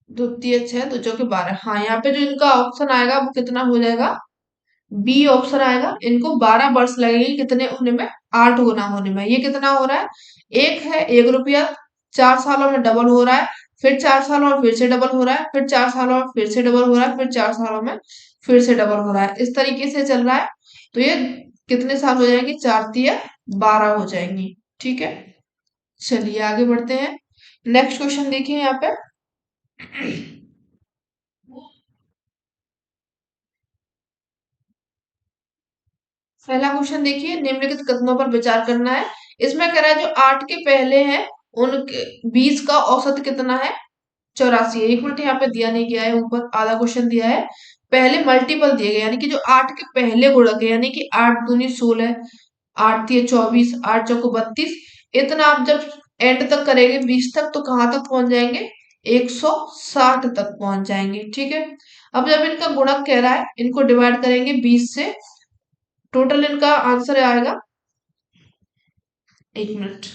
Speaker 1: दो तिया 6, दो चौके 12। हाँ, यहाँ पे जो इनका ऑप्शन आएगा वो कितना हो जाएगा, बी ऑप्शन आएगा। इनको 12 वर्ष लगेंगे कितने होने में, 8 गुना होने में। ये कितना हो रहा है, एक है 1 रुपया, 4 सालों में डबल हो रहा है, फिर 4 सालों में फिर से डबल हो रहा है, फिर 4 सालों में फिर से डबल हो रहा है, फिर 4 सालों में फिर से डबल हो रहा है। इस तरीके से चल रहा है। तो ये कितने साल हो जाएंगे, 4 तिया 12 हो जाएंगी। ठीक है, चलिए आगे बढ़ते हैं। नेक्स्ट क्वेश्चन देखिए यहाँ पे। पहला क्वेश्चन देखिए, निम्नलिखित कथनों पर विचार करना है। इसमें कह रहा है जो 8 के पहले हैं उनके 20 का औसत कितना है, 84 है। 1 मिनट, यहाँ पे दिया नहीं गया है, ऊपर आधा क्वेश्चन दिया है। पहले मल्टीपल दिए गए, यानी कि जो 8 के पहले गुणक है, यानी कि 8 दूनी 16, 8 तिया 24, 8 चौको 32। इतना आप जब एंड तक करेंगे 20 तक, तो कहाँ तक पहुंच जाएंगे, 160 तक पहुंच जाएंगे। ठीक है, अब जब इनका गुणक कह रहा है, इनको डिवाइड करेंगे 20 से, टोटल इनका आंसर आएगा, 1 मिनट,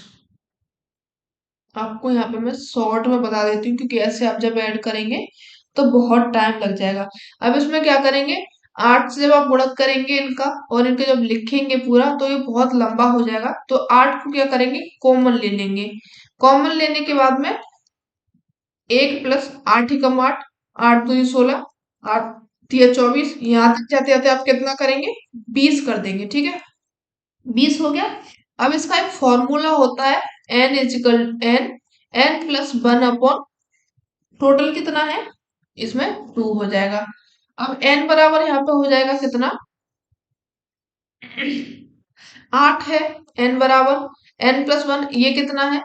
Speaker 1: आपको यहाँ पे मैं शॉर्ट में बता देती हूँ, क्योंकि ऐसे आप जब ऐड करेंगे तो बहुत टाइम लग जाएगा। अब इसमें क्या करेंगे, 8 से जब आप गुणक करेंगे इनका और इनके जब लिखेंगे पूरा, तो ये बहुत लंबा हो जाएगा। तो 8 को क्या करेंगे, कॉमन ले लेंगे। कॉमन लेने के बाद में 1 प्लस 8 एकम 8, 8 दूनी 16, 8 तिया 24, यहाँ तक जाते जाते आप कितना करेंगे, 20 कर देंगे। ठीक है, 20 हो गया। अब इसका एक फॉर्मूला होता है, n+1 टोटल कितना है, इसमें 2 हो जाएगा। अब n बराबर यहाँ पे हो जाएगा कितना, 8 है। n बराबर n+1, ये कितना है,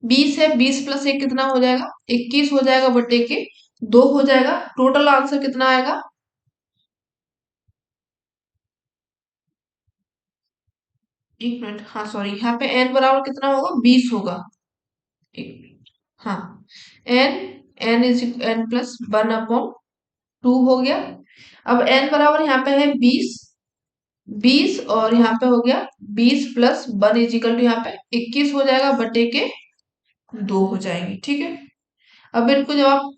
Speaker 1: 20 है। 20 + 1 कितना हो जाएगा, 21 हो जाएगा, बटे के 2 हो जाएगा। टोटल आंसर कितना आएगा, 1 मिनट, हाँ सॉरी, यहाँ पे n बराबर कितना होगा, 20 होगा। हाँ, n n+1/2 हो गया। अब n बराबर यहाँ पे है 20, 20 और यहाँ पे हो गया 20+1 यहाँ पे 21 हो जाएगा, बटे के 2 हो जाएंगे। ठीक है, अब इनको जब आप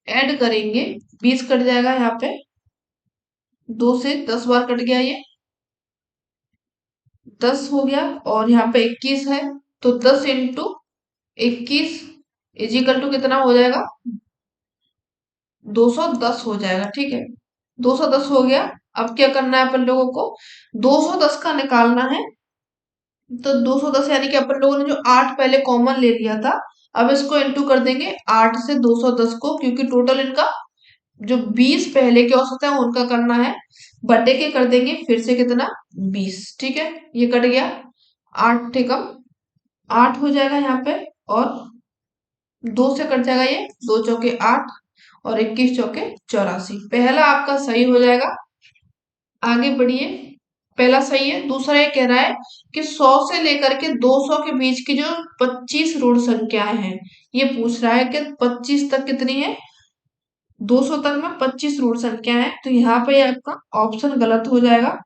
Speaker 1: ऐड करेंगे, 20 कट जाएगा यहाँ पे, 2 से 10 बार कट गया, ये 10 हो गया, और यहाँ पे 21 है। तो 10 × 21 कितना हो जाएगा, 210 हो जाएगा। ठीक है, 210 हो गया। अब क्या करना है अपन लोगों को, 210 का निकालना है। तो 210 यानी कि अपन लोगों ने जो 8 पहले कॉमन ले लिया था, अब इसको इंटू कर देंगे 8 से 210 को, क्योंकि टोटल इनका जो 20 पहले के औसत है उनका करना है, बटे के कर देंगे फिर से कितना, 20। ठीक है, ये कट गया, 8 एकम 8 हो जाएगा यहाँ पे, और 2 से कट जाएगा ये, 2 चौके 8 और 21 चौके 84। पहला आपका सही हो जाएगा। आगे बढ़िए, पहला सही है। दूसरा ये कह रहा है कि 100 से लेकर के 200 के बीच की जो 25 ऋण संख्याएं हैं, ये पूछ रहा है कि 25 तक कितनी है, 200 तक में 25 ऋण संख्या है। तो यहाँ पे आपका ऑप्शन गलत हो जाएगा।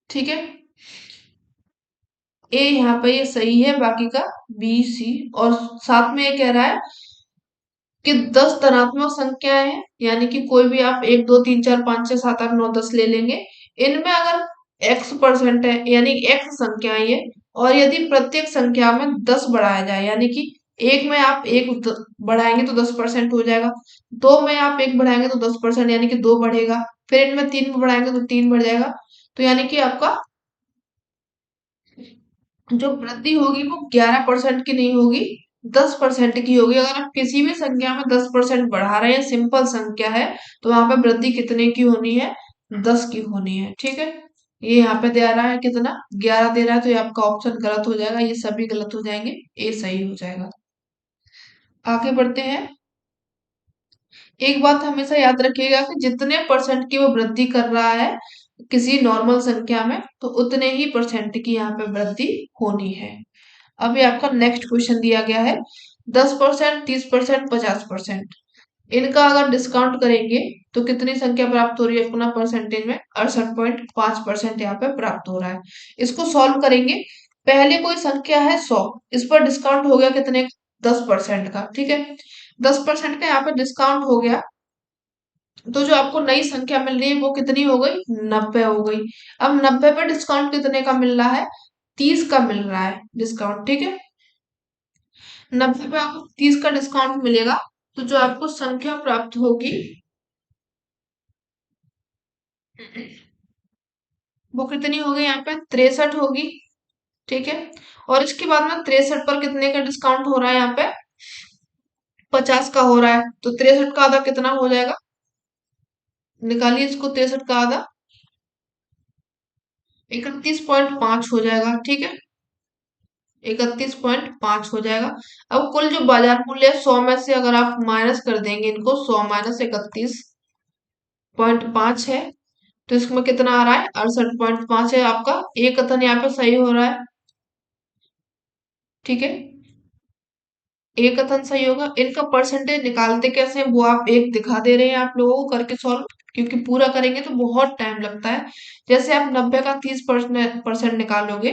Speaker 1: ठीक है, ए यहाँ पे ये सही है, बाकी का बी सी। और साथ में ये कह रहा है कि 10 धनात्मक संख्याएं हैं, यानी कि कोई भी आप 1 2 3 4 5 6 7 8 9 10 ले लेंगे। इनमें अगर x% है, यानी x संख्याएं है, और यदि प्रत्येक संख्या में 10 बढ़ाया जाए, यानी कि एक में आप एक बढ़ाएंगे तो 10% हो जाएगा, दो में आप एक बढ़ाएंगे तो 10%, यानी कि दो बढ़ेगा, फिर इनमें तीन में बढ़ाएंगे तो तीन बढ़ जाएगा। तो यानी कि आपका जो वृद्धि होगी वो 11% की नहीं होगी, 10% की होगी। अगर आप किसी भी संख्या में 10% बढ़ा रहे हैं, सिंपल संख्या है, तो वहां पे वृद्धि कितने की होनी है? 10 की होनी है। ठीक है, ये यहाँ पे दे रहा है कितना, 11 दे रहा है, तो ये आपका ऑप्शन गलत हो जाएगा, ये सभी गलत हो जाएंगे, ए सही हो जाएगा। आगे बढ़ते हैं। एक बात हमेशा याद रखिएगा कि जितने परसेंट की वो वृद्धि कर रहा है किसी नॉर्मल संख्या में, तो उतने ही परसेंट की यहाँ पे वृद्धि होनी है। अभी आपका नेक्स्ट क्वेश्चन दिया गया है 10%, 30%, 50%। इनका अगर डिस्काउंट करेंगे तो कितनी संख्या प्राप्त हो रही है अपना परसेंटेज में? 68.5% यहाँ पे प्राप्त हो रहा है। इसको सॉल्व करेंगे। पहले कोई संख्या है 100, इस पर डिस्काउंट हो गया कितने? 10% का। ठीक है, 10% का यहाँ पे डिस्काउंट हो गया, तो जो आपको नई संख्या मिल रही है वो कितनी हो गई? 90 हो गई। अब 90 पे डिस्काउंट कितने का मिल रहा है? 30 का मिल रहा है डिस्काउंट। ठीक है, 90 पे आपको 30 का डिस्काउंट मिलेगा, तो जो आपको संख्या प्राप्त होगी वो कितनी होगी? यहाँ पे 63 होगी। ठीक है, और इसके बाद में 63 पर कितने का डिस्काउंट हो रहा है? यहाँ पे 50 का हो रहा है, तो 63 का आधा कितना हो जाएगा? निकालिए इसको, 63 का आधा 31.5 हो जाएगा। ठीक है, 31.5 हो जाएगा। अब कुल जो बाजार मूल्य है 100 में से अगर आप माइनस कर देंगे इनको, 100 माइनस 31.5 है, तो इसमें कितना आ रहा है? 68.5 है। आपका एक कथन यहाँ पे सही हो रहा है। ठीक है, एक कथन सही होगा। इनका परसेंटेज निकालते कैसे हैं वो आप एक दिखा दे रहे हैं आप लोगों को करके सॉल्व, क्योंकि पूरा करेंगे तो बहुत टाइम लगता है। जैसे आप 90 का 30% निकालोगे,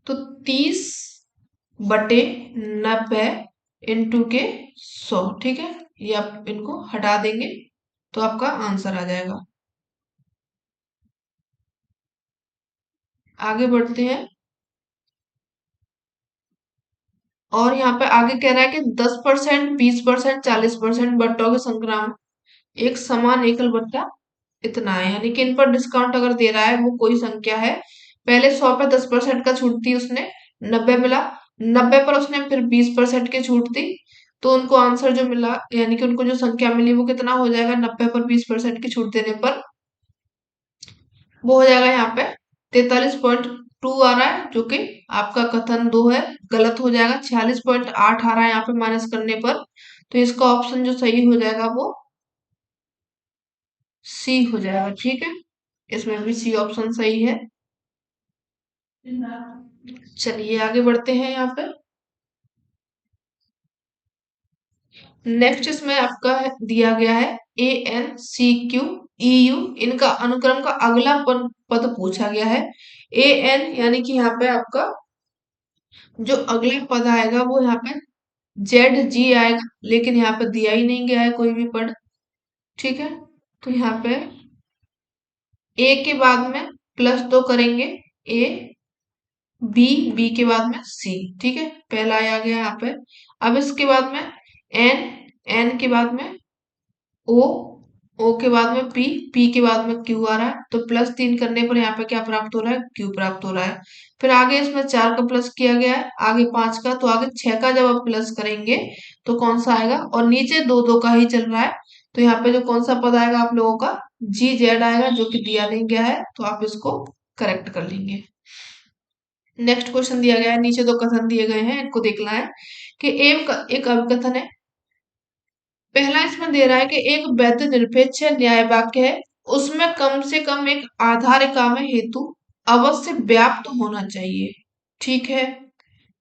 Speaker 1: तो 30/90 इंटू के 100। ठीक है, ये आप इनको हटा देंगे तो आपका आंसर आ जाएगा। आगे बढ़ते हैं, और यहाँ पे आगे कह रहा है कि 10%, 20%, 40% बट्टों के संग्रह में एक समान एकल बट्टा इतना है, यानी कि इन पर डिस्काउंट अगर दे रहा है वो कोई संख्या है, पहले 100 पे 10% का छूट दी उसने, 90 मिला, 90 पर उसने फिर 20% की छूट दी, तो उनको आंसर जो मिला, यानी कि उनको जो संख्या मिली वो कितना हो जाएगा? 90 पर 20% की छूट देने पर वो हो जाएगा यहाँ पे 43.2 आ रहा है, जो कि आपका कथन दो है, गलत हो जाएगा। 46.8 आ रहा है यहाँ पे माइनस करने पर, तो इसका ऑप्शन जो सही हो जाएगा वो सी हो जाएगा। ठीक है, इसमें भी सी ऑप्शन सही है। चलिए आगे बढ़ते हैं। यहाँ पे नेक्स्ट इसमें आपका दिया गया है ANCQEU, इनका अनुक्रम का अगला पद पूछा गया है। AN यानी कि यहाँ पे आपका जो अगला पद आएगा वो यहाँ पे ZG आएगा, लेकिन यहाँ पे दिया ही नहीं गया है कोई भी पद। ठीक है, तो यहाँ पे A के बाद में +2 करेंगे, A बी, बी के बाद में सी। ठीक है, पहला आ गया यहाँ पे। अब इसके बाद में एन, एन के बाद में ओ, ओ के बाद में पी, पी के बाद में क्यू आ रहा है, तो +3 करने पर यहाँ पे क्या प्राप्त हो रहा है? क्यू प्राप्त हो रहा है। फिर आगे इसमें 4 का प्लस किया गया है, आगे 5 का, तो आगे 6 का जब आप प्लस करेंगे तो कौन सा आएगा? और नीचे दो दो का ही चल रहा है, तो यहाँ पे जो कौन सा पद आएगा आप लोगों का? GZ आएगा, जो कि दिया नहीं गया है, तो आप इसको करेक्ट कर लेंगे। नेक्स्ट क्वेश्चन दिया गया है, नीचे दो कथन दिए गए हैं, इनको देखना है कि एक अभिकथन है। पहला इसमें दे रहा है कि एक वैध निरपेक्ष न्याय वाक्य है, उसमें कम से कम एक आधार काम हेतु अवश्य व्याप्त होना चाहिए। ठीक है,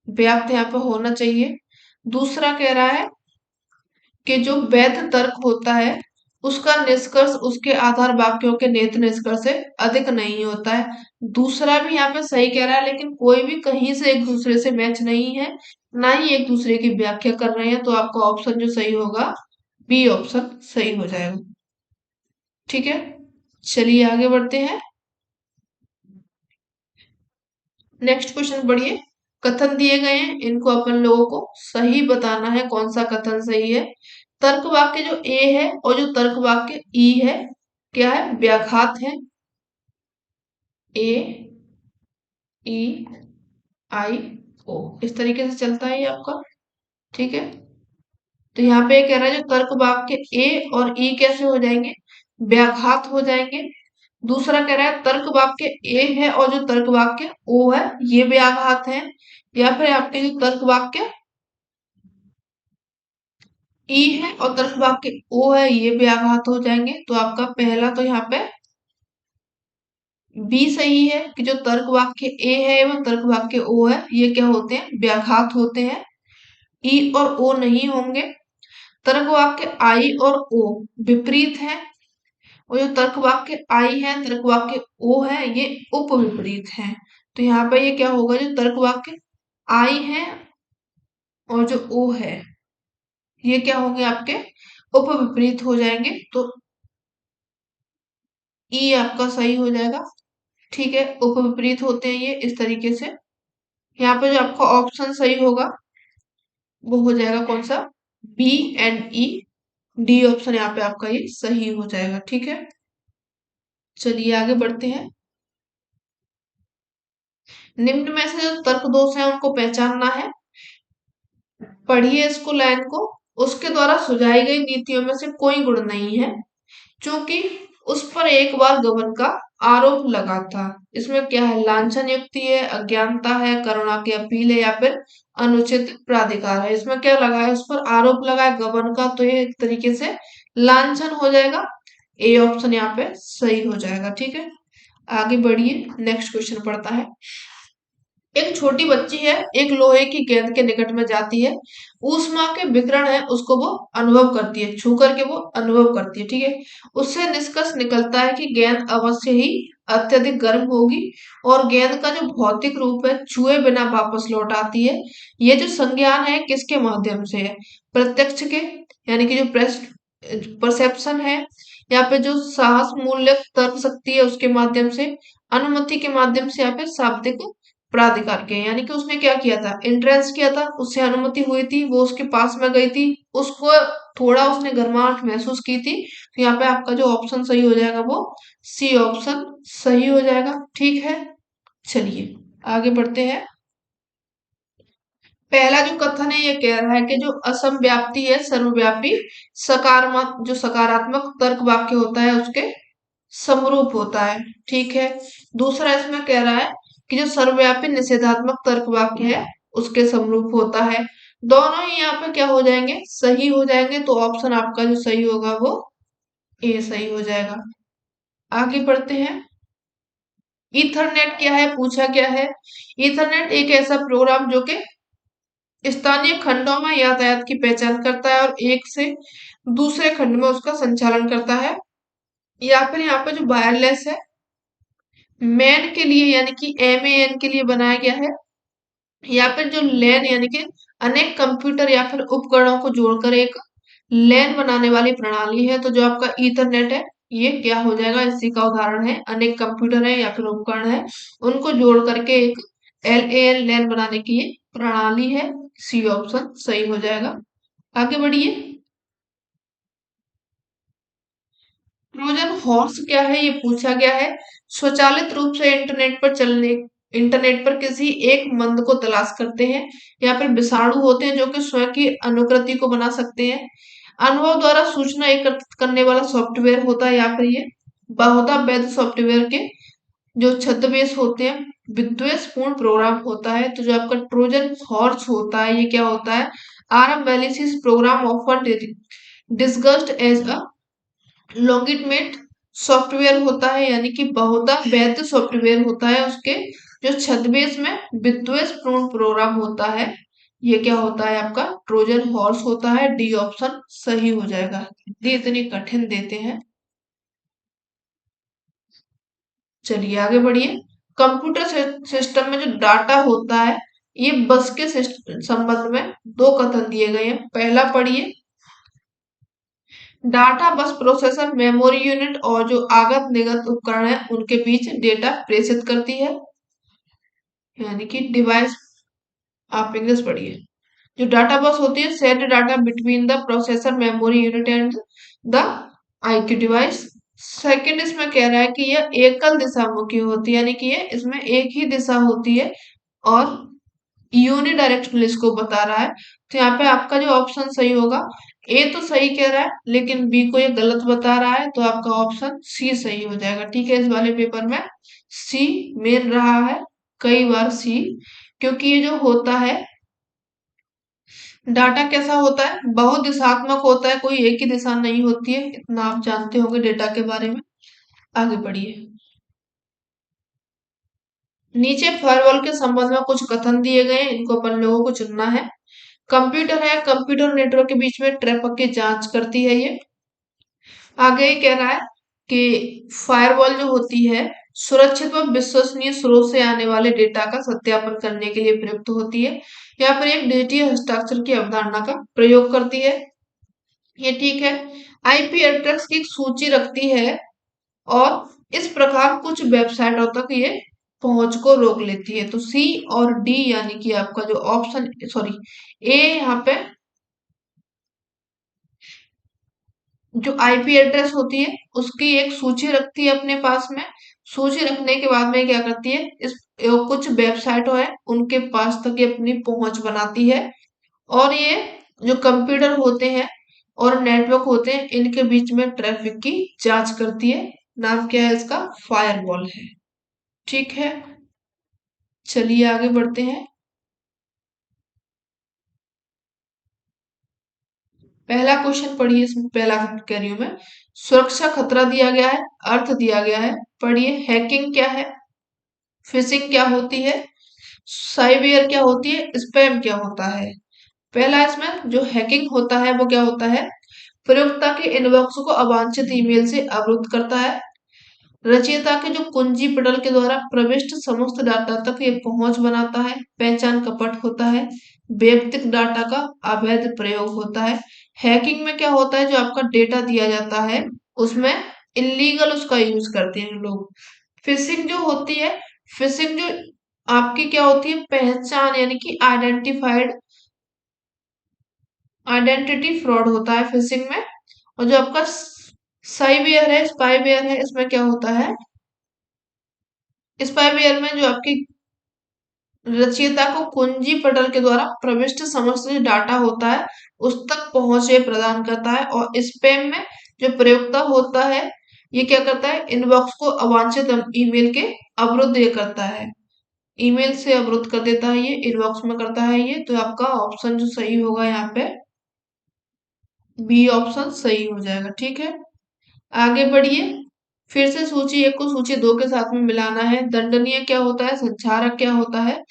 Speaker 1: व्याप्त यहाँ पे होना चाहिए। दूसरा कह रहा है कि जो वैध तर्क होता है उसका निष्कर्ष उसके आधार वाक्यों के नेत निष्कर्ष से अधिक नहीं होता है। दूसरा भी यहाँ पे सही कह रहा है, लेकिन कोई भी कहीं से एक दूसरे से मैच नहीं है, ना ही एक दूसरे की व्याख्या कर रहे हैं, तो आपका ऑप्शन जो सही होगा बी ऑप्शन सही हो जाएगा। ठीक है, चलिए आगे बढ़ते हैं। नेक्स्ट क्वेश्चन पढ़िए। कथन दिए गए हैं, इनको अपन लोगों को सही बताना है कौन सा कथन सही है। तर्क वाक्य जो ए है और जो तर्क वाक्य ई है क्या है, व्याघात है। ए ई आई ओ इस तरीके से चलता है ये आपका। ठीक है, तो यहाँ पे कह रहा है जो तर्क वाक्य ए और ई कैसे हो जाएंगे, व्याघात हो जाएंगे। दूसरा कह रहा है तर्क वाक्य ए है और जो तर्क वाक्य ओ है ये व्याघात है। या फिर आपके जो तर्क वाक्य ई है और तर्क वाक्य ओ है ये व्याघात हो जाएंगे। तो आपका पहला तो यहाँ पे बी सही है कि जो तर्क वाक्य ए है एवं तर्क वाक्य ओ है ये क्या होते हैं, व्याघात होते हैं। ई और ओ नहीं होंगे। तर्क वाक्य आई और ओ विपरीत है और जो तर्क वाक्य आई है तर्क वाक्य ओ है ये उपविपरीत है। तो यहाँ पे ये क्या होगा, जो तर्क वाक्य आई है और जो ओ है ये क्या होंगे आपके उपविपरीत हो जाएंगे। तो ई आपका सही हो जाएगा। ठीक है, उपविपरीत होते हैं ये इस तरीके से। यहाँ पे जो आपका ऑप्शन सही होगा वो हो जाएगा कौन सा, B and E. D option यहाँ पे आपका ये सही हो जाएगा। ठीक है, चलिए आगे बढ़ते हैं। निम्न में से जो तर्क दोष है उनको पहचानना है। पढ़िए इसको लाइन को। उसके द्वारा सुझाई गई नीतियों में से कोई गुण नहीं है क्योंकि उस पर एक बार गबन का आरोप लगा था। इसमें क्या है, लांछन युक्ति है, अज्ञानता है, करुणा की अपील है या फिर अनुचित प्राधिकार है। इसमें क्या लगा है, उस पर आरोप लगा है गबन का, तो ये एक तरीके से लांछन हो जाएगा। ए ऑप्शन यहाँ पे सही हो जाएगा। ठीक है, आगे बढ़िए। नेक्स्ट क्वेश्चन पढ़ता है। एक छोटी बच्ची है, एक लोहे की गेंद के निकट में जाती है, ऊष्मा के विकिरण है उसको वो अनुभव करती है, छू करके वो अनुभव करती है। ठीक है, उससे निष्कर्ष निकलता है कि गेंद अवश्य ही अत्यधिक गर्म होगी और गेंद का जो भौतिक रूप है छुए बिना वापस लौट आती है। ये जो संज्ञान है किसके माध्यम से है, प्रत्यक्ष के यानी कि जो परसेप्शन है, या फिर जो साहस मूल्य तर्क शक्ति है उसके माध्यम से, अनुमति के माध्यम से, या फिर शाब्दिक प्राधिकार के। यानी कि उसने क्या किया था, एंट्रेंस किया था, उससे अनुमति हुई थी, वो उसके पास में गई थी, उसको थोड़ा उसने गर्माहट महसूस की थी। तो यहाँ पे आपका जो ऑप्शन सही हो जाएगा वो सी ऑप्शन सही हो जाएगा। ठीक है, चलिए आगे बढ़ते हैं। पहला जो कथन है ये कह रहा है कि जो असमव्याप्ति है सर्वव्यापी सकारात्मक, जो सकारात्मक तर्क वाक्य होता है उसके समरूप होता है। ठीक है, दूसरा इसमें कह रहा है कि जो सर्वव्यापी निषेधात्मक तर्क वाक्य है उसके समरूप होता है। दोनों ही यहाँ पे क्या हो जाएंगे, सही हो जाएंगे। तो ऑप्शन आपका जो सही होगा वो ए सही हो जाएगा। आगे बढ़ते हैं। ईथरनेट क्या है, पूछा क्या है। ईथरनेट एक ऐसा प्रोग्राम जो कि स्थानीय खंडों में यातायात की पहचान करता है और एक से दूसरे खंड में उसका संचालन करता है। या फिर यहाँ पे जो वायरलेस है, मैन के लिए यानी कि MAN के लिए बनाया गया है। या फिर जो लैन यानी कि अनेक कंप्यूटर या फिर उपकरणों को जोड़कर एक लैन बनाने वाली प्रणाली है। तो जो आपका ईथरनेट है ये क्या हो जाएगा, इसी का उदाहरण है। अनेक कंप्यूटर है या फिर उपकरण है उनको जोड़ करके एक LAN लैन बनाने की ये प्रणाली है। सी ऑप्शन सही हो जाएगा। आगे बढ़िए। ट्रोजन हॉर्स क्या है ये पूछा गया है। स्वचालित रूप से इंटरनेट पर किसी एक मंद को तलाश करते हैं या फिर विषाणु होते हैं जो कि स्वयं की अनुकृति को बना सकते हैं। अनुभव द्वारा सूचना एकत्रित करने वाला सॉफ्टवेयर होता है या फिर ये बहुधा वैध सॉफ्टवेयर के जो छद्मवेश होते हैं विद्वेषपूर्ण प्रोग्राम होता है। तो जो आपका ट्रोजन हॉर्स होता है ये क्या होता है, आरएम वेलिसिस program offer disguised as a legitimate software होता है, यानी कि बहुधा वैध सॉफ्टवेयर होता है। उसके जो छद्मवेश में विद्वेषपूर्ण प्रोग्राम होता है ये क्या होता है आपका ट्रोजन हॉर्स होता है। डी ऑप्शन सही हो जाएगा। डी इतनी कठिन देते हैं। चलिए आगे बढ़िए। कंप्यूटर सिस्टम में जो डाटा होता है ये बस के संबंध में दो कथन दिए गए हैं। पहला पढ़िए, डाटा बस प्रोसेसर मेमोरी यूनिट और जो आगत निर्गत उपकरण है उनके बीच डेटा प्रेषित करती है, यानी कि डिवाइस। आप इंग्लिश पढ़िए। जो डाटा बस होती है, send data between the processor memory unit and the IQ device. Second इसमें कह रहा है कि यह एकल दिशामुखी होती है, यानी कि ये इसमें एक ही दिशा होती है और यूनिडायरेक्शनल इसको बता रहा है। तो यहाँ पे आपका जो ऑप्शन सही होगा, ए तो सही कह रहा है लेकिन बी को ये गलत बता रहा है, तो आपका ऑप्शन सी सही हो जाएगा। ठीक है, इस वाले पेपर में सी मिल रहा है कई बार सी, क्योंकि ये जो होता है डाटा कैसा होता है, बहुदिशात्मक होता है, कोई एक ही दिशा नहीं होती है। इतना आप जानते होंगे डेटा के बारे में। आगे बढ़िए। नीचे फायरवॉल के संबंध में कुछ कथन दिए गए हैं, इनको अपन लोगों को चुनना है। कंप्यूटर है, कंप्यूटर नेटवर्क के बीच में ट्रैफिक की जांच करती है ये। आगे ये कह रहा है कि फायरवॉल जो होती है सुरक्षित व विश्वसनीय स्रोत से आने वाले डेटा का सत्यापन करने के लिए प्रयुक्त होती है। यहाँ पर एक डिजिटल हस्ताक्षर की अवधारणा का प्रयोग करती है, ये ठीक है। आईपी एड्रेस की एक सूची रखती है और इस प्रकार कुछ वेबसाइटों तक ये पहुंच को रोक लेती है। तो सी और डी यानी कि आपका जो ऑप्शन सॉरी ए यहाँ पे जो आईपी एड्रेस होती है उसकी एक सूची रखती है अपने पास में। सूची रखने के बाद में क्या करती है, इस कुछ वेबसाइट है उनके पास तक ये अपनी पहुंच बनाती है और ये जो कंप्यूटर होते हैं और नेटवर्क होते हैं इनके बीच में ट्रैफिक की जांच करती है। नाम क्या है इसका, फायरवॉल है। ठीक है, चलिए आगे बढ़ते हैं। पहला क्वेश्चन पढ़िए, इसमें पहला कह रही हूं मैं। सुरक्षा खतरा दिया गया है, अर्थ दिया गया है, पढ़िए। हैकिंग क्या है, फिशिंग क्या होती है, साइवेयर क्या होती है, स्पैम क्या होता है। पहला इसमें जो हैकिंग होता है वो क्या होता है, प्रयोक्ता के इनबॉक्स को अवांछित ईमेल से अवरुद्ध करता है। रचयिता के जो कुंजी पटल के द्वारा प्रविष्ट समस्त डाटा तक ये पहुंच बनाता है। पहचान कपट होता है। वैयक्तिक डाटा का अवैध प्रयोग होता है। हैकिंग में क्या होता है, जो आपका डेटा दिया जाता है उसमें इलीगल उसका यूज करते हैं लोग। फिशिंग जो होती है, फिशिंग जो आपकी क्या होती है, पहचान यानी कि आइडेंटिटी फ्रॉड होता है फिशिंग में। और जो आपका साइवेयर है, स्पाईवेयर है, इसमें क्या होता है, स्पाईवेयर में जो आपकी रचयिता को कुंजी पटल के द्वारा प्रविष्ट समस्त जो डाटा होता है उस तक पहुंचे प्रदान करता है। और स्पैम में जो प्रयोक्ता होता है ये क्या करता है, इनबॉक्स को अवांछित ईमेल के अवरुद्ध ये करता है, ईमेल से अवरुद्ध कर देता है, ये इनबॉक्स में करता है ये। तो आपका ऑप्शन जो सही होगा यहाँ पे बी ऑप्शन सही हो जाएगा। ठीक है, आगे बढ़िए। फिर से सूची एक को सूची दो के साथ में मिलाना है। दंडनीय क्या होता है, संचारक क्या होता है,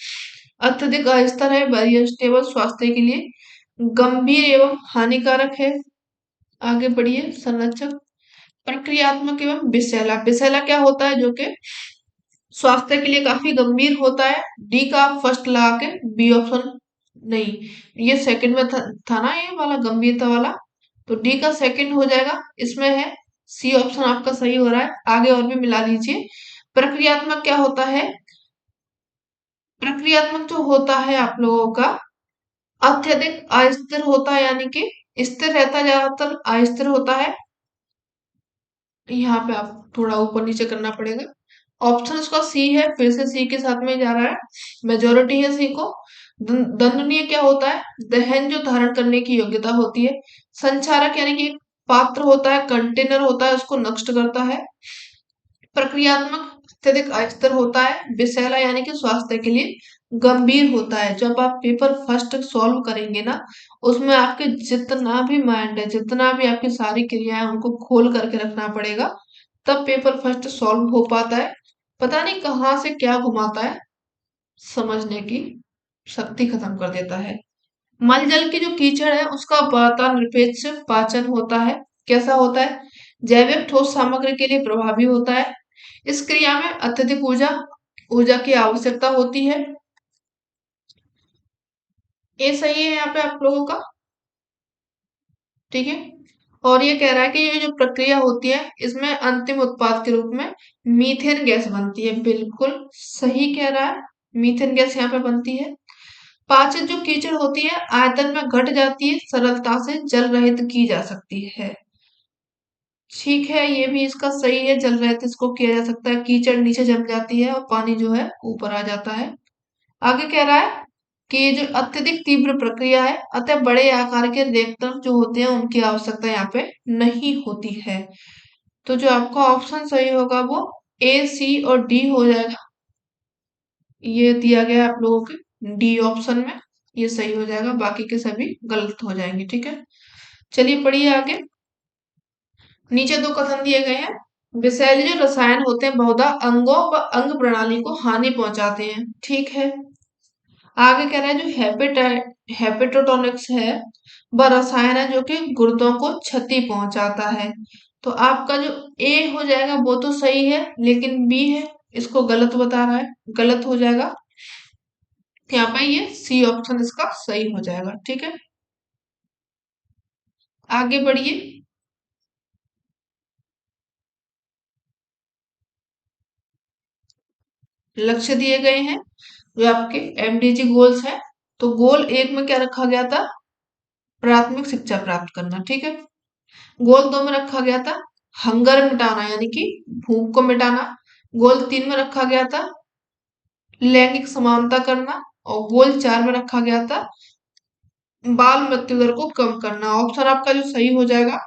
Speaker 1: अत्यधिक अस्तर है, वेरी अनस्टेबल, स्वास्थ्य के लिए गंभीर एवं हानिकारक है। आगे बढ़िए। संरक्षक, प्रक्रियात्मक एवं विषैला, विषैला क्या होता है, जो कि स्वास्थ्य के लिए काफी गंभीर होता है। डी का आप फर्स्ट लगा के बी ऑप्शन नहीं, ये सेकंड में था ना ये वाला गंभीरता वाला, तो डी का सेकंड हो जाएगा। इसमें है सी ऑप्शन आपका सही हो रहा है। आगे और भी मिला लीजिए। प्रक्रियात्मक क्या होता है, प्रक्रियात्मक जो होता है आप लोगों का अत्यधिक अस्थिर होता है, यानी कि स्थिर रहता है, ज्यादातर अस्थिर होता है। यहाँ पे आप थोड़ा ऊपर नीचे करना पड़ेगा। ऑप्शन उसका सी है, फिर से सी के साथ में जा रहा है, मेजोरिटी है सी को। दंडनीय क्या होता है, दहन जो धारण करने की योग्यता होती है। संचारक यानी कि एक पात्र होता है, कंटेनर होता है, उसको नष्ट करता है। प्रक्रियात्मक अत्यधिक अस्थिर होता है। विषैला यानी कि स्वास्थ्य के लिए गंभीर होता है। जब आप पेपर फर्स्ट सॉल्व करेंगे ना, उसमें आपके जितना भी माइंड है, जितना भी आपकी सारी क्रियाएं उनको खोल करके रखना पड़ेगा, तब पेपर फर्स्ट सॉल्व हो पाता है। पता नहीं कहाँ से क्या घुमाता है, समझने की शक्ति खत्म कर देता है। मल जल की जो कीचड़ है उसका वातावरण निरपेक्ष पाचन होता है। कैसा होता है, जैविक ठोस सामग्री के लिए प्रभावी होता है। इस क्रिया में अत्यधिक ऊर्जा ऊर्जा की आवश्यकता होती है। ये सही है यहाँ पे आप लोगों का। ठीक है। और ये कह रहा है कि ये जो प्रक्रिया होती है इसमें अंतिम उत्पाद के रूप में मीथेन गैस बनती है। बिल्कुल सही कह रहा है, मीथेन गैस यहाँ पे बनती है। पाचक जो कीचड़ होती है आयतन में घट जाती है, सरलता से जल रहित की जा सकती है। ठीक है, ये भी इसका सही है, जल रहित इसको किया जा सकता है, कीचड़ नीचे जम जाती है और पानी जो है ऊपर आ जाता है। आगे कह रहा है कि ये जो अत्यधिक तीव्र प्रक्रिया है, अतः बड़े आकार के रिएक्टर जो होते हैं उनकी आवश्यकता यहाँ पे नहीं होती है। तो जो आपका ऑप्शन सही होगा वो ए, सी और डी हो जाएगा। ये दिया गया है आप लोगों के डी ऑप्शन में, ये सही हो जाएगा, बाकी के सभी गलत हो जाएंगे। ठीक है, चलिए पढ़िए आगे। नीचे दो कथन दिए गए हैं। विषैले जो रसायन होते हैं बहुधा अंगों व अंग प्रणाली को हानि पहुंचाते हैं। ठीक है। आगे कह रहा है जो हेपेटोटोनिक्स है वह रसायन है जो कि गुर्दों को क्षति पहुंचाता है। तो आपका जो ए हो जाएगा वो तो सही है, लेकिन बी है इसको गलत बता रहा है, गलत हो जाएगा। यहाँ पे ये सी ऑप्शन इसका सही हो जाएगा। ठीक है, आगे बढ़िए। लक्ष्य दिए गए हैं जो आपके एमडीजी गोल्स है। तो गोल एक में क्या रखा गया था, प्राथमिक शिक्षा प्राप्त करना। ठीक है। गोल दो में रखा गया था हंगर मिटाना, यानी कि भूख को मिटाना। गोल तीन में रखा गया था लैंगिक समानता करना। और गोल चार में रखा गया था बाल मृत्यु दर को कम करना। ऑप्शन आपका जो सही हो जाएगा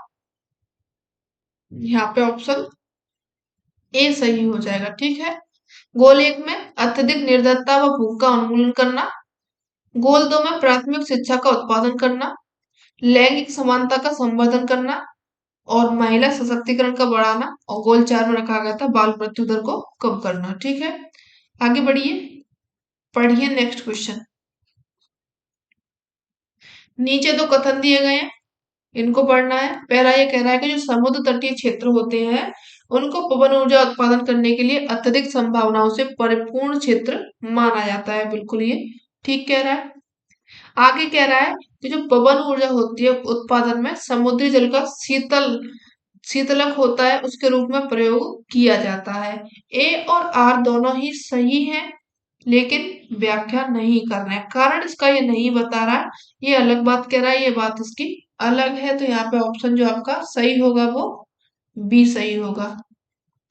Speaker 1: यहाँ पे ऑप्शन ए सही हो जाएगा। ठीक है। गोल एक में अत्यधिक निर्धनता व भूख का उन्मूलन करना। गोल दो में प्राथमिक शिक्षा का उत्पादन करना, लैंगिक समानता का संवर्धन करना और महिला सशक्तिकरण का बढ़ाना। और गोल चार में रखा गया था बाल मृत्यु दर को कम करना। ठीक है, आगे बढ़िए, पढ़िए नेक्स्ट क्वेश्चन। नीचे दो कथन दिए गए हैं, इनको पढ़ना है। पहला ये कह रहा है कि जो समुद्र तटीय क्षेत्र होते हैं उनको पवन ऊर्जा उत्पादन करने के लिए अत्यधिक संभावनाओं से परिपूर्ण क्षेत्र माना जाता है। बिल्कुल ये ठीक कह रहा है। आगे कह रहा है कि जो पवन ऊर्जा होती है उत्पादन में समुद्री जल का शीतलक होता है उसके रूप में प्रयोग किया जाता है। ए और आर दोनों ही सही हैं, लेकिन व्याख्या नहीं कर रहे हैं, कारण इसका ये नहीं बता रहा है, ये अलग बात कह रहा है, ये बात इसकी अलग है। तो यहाँ पे ऑप्शन जो आपका सही होगा वो बी सही होगा।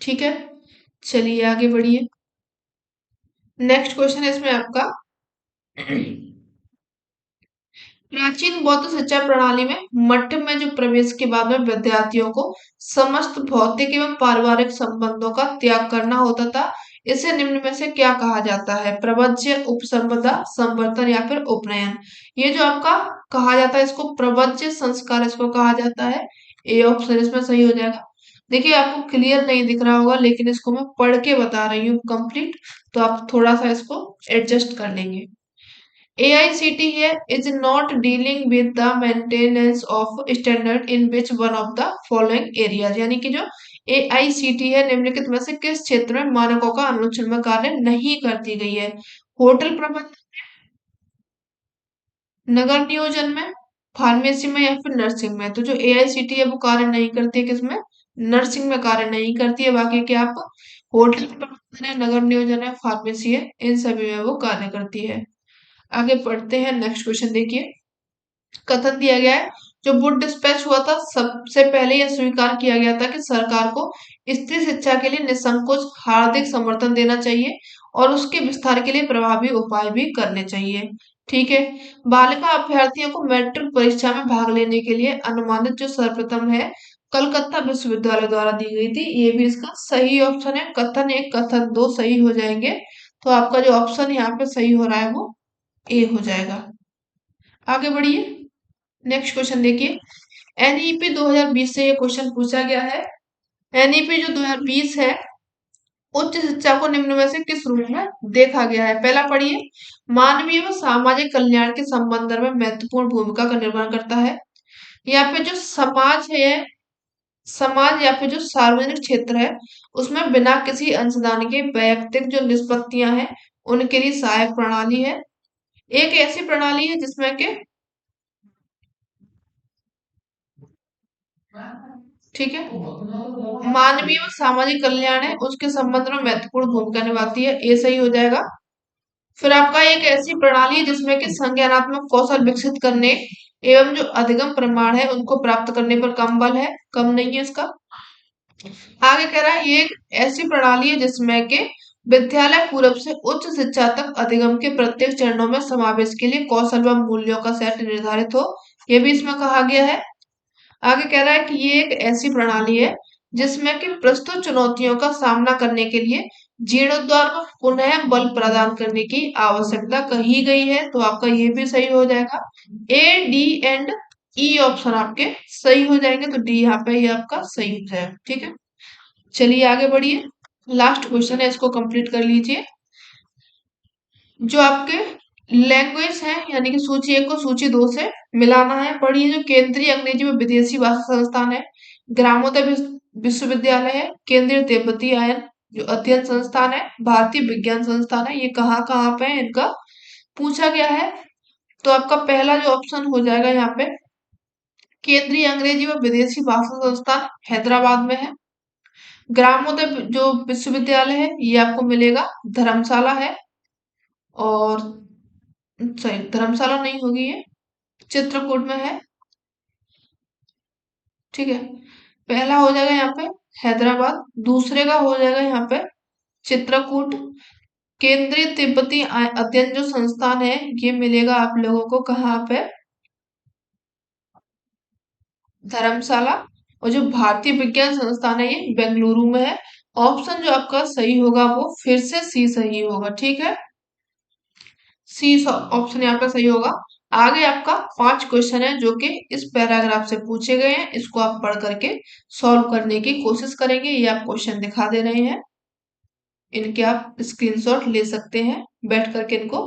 Speaker 1: ठीक है, चलिए आगे बढ़िए। नेक्स्ट क्वेश्चन है इसमें आपका प्राचीन बौद्ध शिक्षा प्रणाली में मठ में जो प्रवेश के बाद में विद्यार्थियों को समस्त भौतिक एवं पारिवारिक संबंधों का त्याग करना होता था। इसे निम्न में से क्या कहा जाता है, प्रवज्य, उपसंपदा, संवर्तन या फिर उपनयन। ये जो आपका कहा जाता है इसको प्रवज्य संस्कार इसको कहा जाता है। ए ऑप्शन इसमें सही हो जाएगा। देखिए आपको क्लियर नहीं दिख रहा होगा, लेकिन इसको मैं पढ़ के बता रही हूँ कंप्लीट, तो आप थोड़ा सा इसको एडजस्ट कर लेंगे। AICT here is not dealing with the maintenance of standard in which one of the following areas, यानी कि जो AICT है निम्नलिखित में से किस क्षेत्र में मानकों का अनुच्छेद में कार्य नहीं करती गई है। होटल प्रबंधन, नगर नियोजन में, फार्मेसी में या फिर नर्सिंग में। तो जो AICT है वो कार्य नहीं करती है किसमें, नर्सिंग में कार्य नहीं करती है। बाकी क्या आप होटल प्रबंधन है, नगर नियोजन है, फार्मेसी है, इन सभी में वो कार्य करती है। आगे पढ़ते हैं नेक्स्ट क्वेश्चन देखिए। कथन दिया गया है जो वुड डिस्पैच हुआ था सबसे पहले यह स्वीकार किया गया था कि सरकार को स्त्री शिक्षा के लिए निसंकोच हार्दिक समर्थन देना चाहिए और उसके विस्तार के लिए प्रभावी उपाय भी करने चाहिए। ठीक है। बालिका अभ्यर्थियों को मैट्रिक परीक्षा में भाग लेने के लिए अनुमानित जो सर्वप्रथम है कलकत्ता विश्वविद्यालय द्वारा दी गई थी। ये भी इसका सही ऑप्शन है। कथन एक कथन दो सही हो जाएंगे, तो आपका जो ऑप्शन यहाँ पे सही हो रहा है वो ए हो जाएगा। आगे बढ़िए, नेक्स्ट क्वेश्चन देखिए। एनईपी 2020 से ये क्वेश्चन पूछा गया है। एनईपी जो 2020 है उच्च शिक्षा को निम्न में से किस रूप में देखा गया है। पहला पढ़िए, मानवीय व सामाजिक कल्याण के संबंध में महत्वपूर्ण भूमिका का निर्वहन करता है। या फिर जो समाज है, समाज या फिर जो सार्वजनिक क्षेत्र है उसमें बिना किसी अंशदान के वैयक्तिक जो निष्पत्तियां हैं उनके लिए सहायक प्रणाली है। एक ऐसी प्रणाली है जिसमें कि, ठीक है, मानवीय और सामाजिक कल्याण है उसके संबंध में महत्वपूर्ण भूमिका निभाती है, ये सही हो जाएगा। फिर आपका एक ऐसी प्रणाली है जिसमें कि संज्ञानात्मक कौशल विकसित करने एवं जो अधिगम प्रमाण है उनको प्राप्त करने पर कम बल है, कम नहीं है इसका। आगे कह रहा है ये एक ऐसी प्रणाली है जिसमें कि विद्यालय पूर्व से उच्च शिक्षा तक अधिगम के प्रत्येक चरणों में समावेश के लिए कौशल व मूल्यों का सेट निर्धारित हो, ये भी इसमें कहा गया है। आगे कह रहा है कि ये एक ऐसी प्रणाली है जिसमें कि प्रस्तुत चुनौतियों का सामना करने के लिए जीर्णोद्धार को पुनः बल प्रदान करने की आवश्यकता कही गई है, तो आपका ये भी सही हो जाएगा। ए, डी एंड ई ऑप्शन आपके सही हो जाएंगे, तो डी यहाँ पे ये आपका सही हो जाएगा। ठीक है, चलिए आगे बढ़िए। लास्ट क्वेश्चन है, इसको कंप्लीट कर लीजिए। जो आपके लैंग्वेज है यानी कि सूची एक को सूची दो से मिलाना है। पढ़िए, जो केंद्रीय अंग्रेजी व विदेशी भाषा संस्थान है, ग्रामोदय विश्वविद्यालय है, केंद्रीय तिब्बती आयन जो अध्ययन संस्थान है, भारतीय विज्ञान संस्थान है, ये कहाँ कहाँ पे है इनका पूछा गया है। तो आपका पहला जो ऑप्शन हो जाएगा यहाँ पे केंद्रीय अंग्रेजी व विदेशी भाषा संस्थान हैदराबाद में है। ग्रामोदय जो विश्वविद्यालय है ये आपको मिलेगा धर्मशाला है, और सही धर्मशाला नहीं होगी ये, चित्रकूट में है। ठीक है, पहला हो जाएगा यहाँ पे हैदराबाद, दूसरे का हो जाएगा यहाँ पे चित्रकूट। केंद्रीय तिब्बती अध्ययन जो संस्थान है ये मिलेगा आप लोगों को कहाँ पे, धर्मशाला। और जो भारतीय विज्ञान संस्थान है ये बेंगलुरु में है। ऑप्शन जो आपका सही होगा वो फिर से सी सही होगा। ठीक है, सी ऑप्शन यहाँ पे सही होगा। आगे आपका 5 क्वेश्चन है जो कि इस पैराग्राफ से पूछे गए हैं, इसको आप पढ़ करके सॉल्व करने की कोशिश करेंगे। ये आप क्वेश्चन दिखा दे रहे हैं, इनके आप स्क्रीनशॉट ले सकते हैं, बैठ करके इनको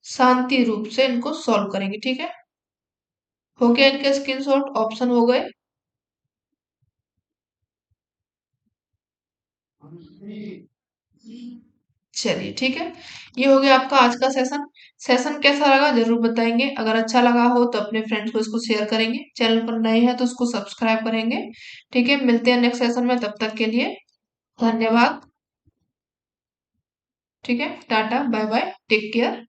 Speaker 1: शांति रूप से इनको सॉल्व करेंगे। ठीक है, हो गया इनके स्क्रीनशॉट, ऑप्शन हो गए। चलिए ठीक है, ये हो गया आपका आज का सेशन। सेशन कैसा लगा जरूर बताएंगे, अगर अच्छा लगा हो तो अपने फ्रेंड्स को इसको शेयर करेंगे, चैनल पर नए हैं तो उसको सब्सक्राइब करेंगे। ठीक है, मिलते हैं नेक्स्ट सेशन में, तब तक के लिए धन्यवाद। ठीक है, tata bye bye, take care.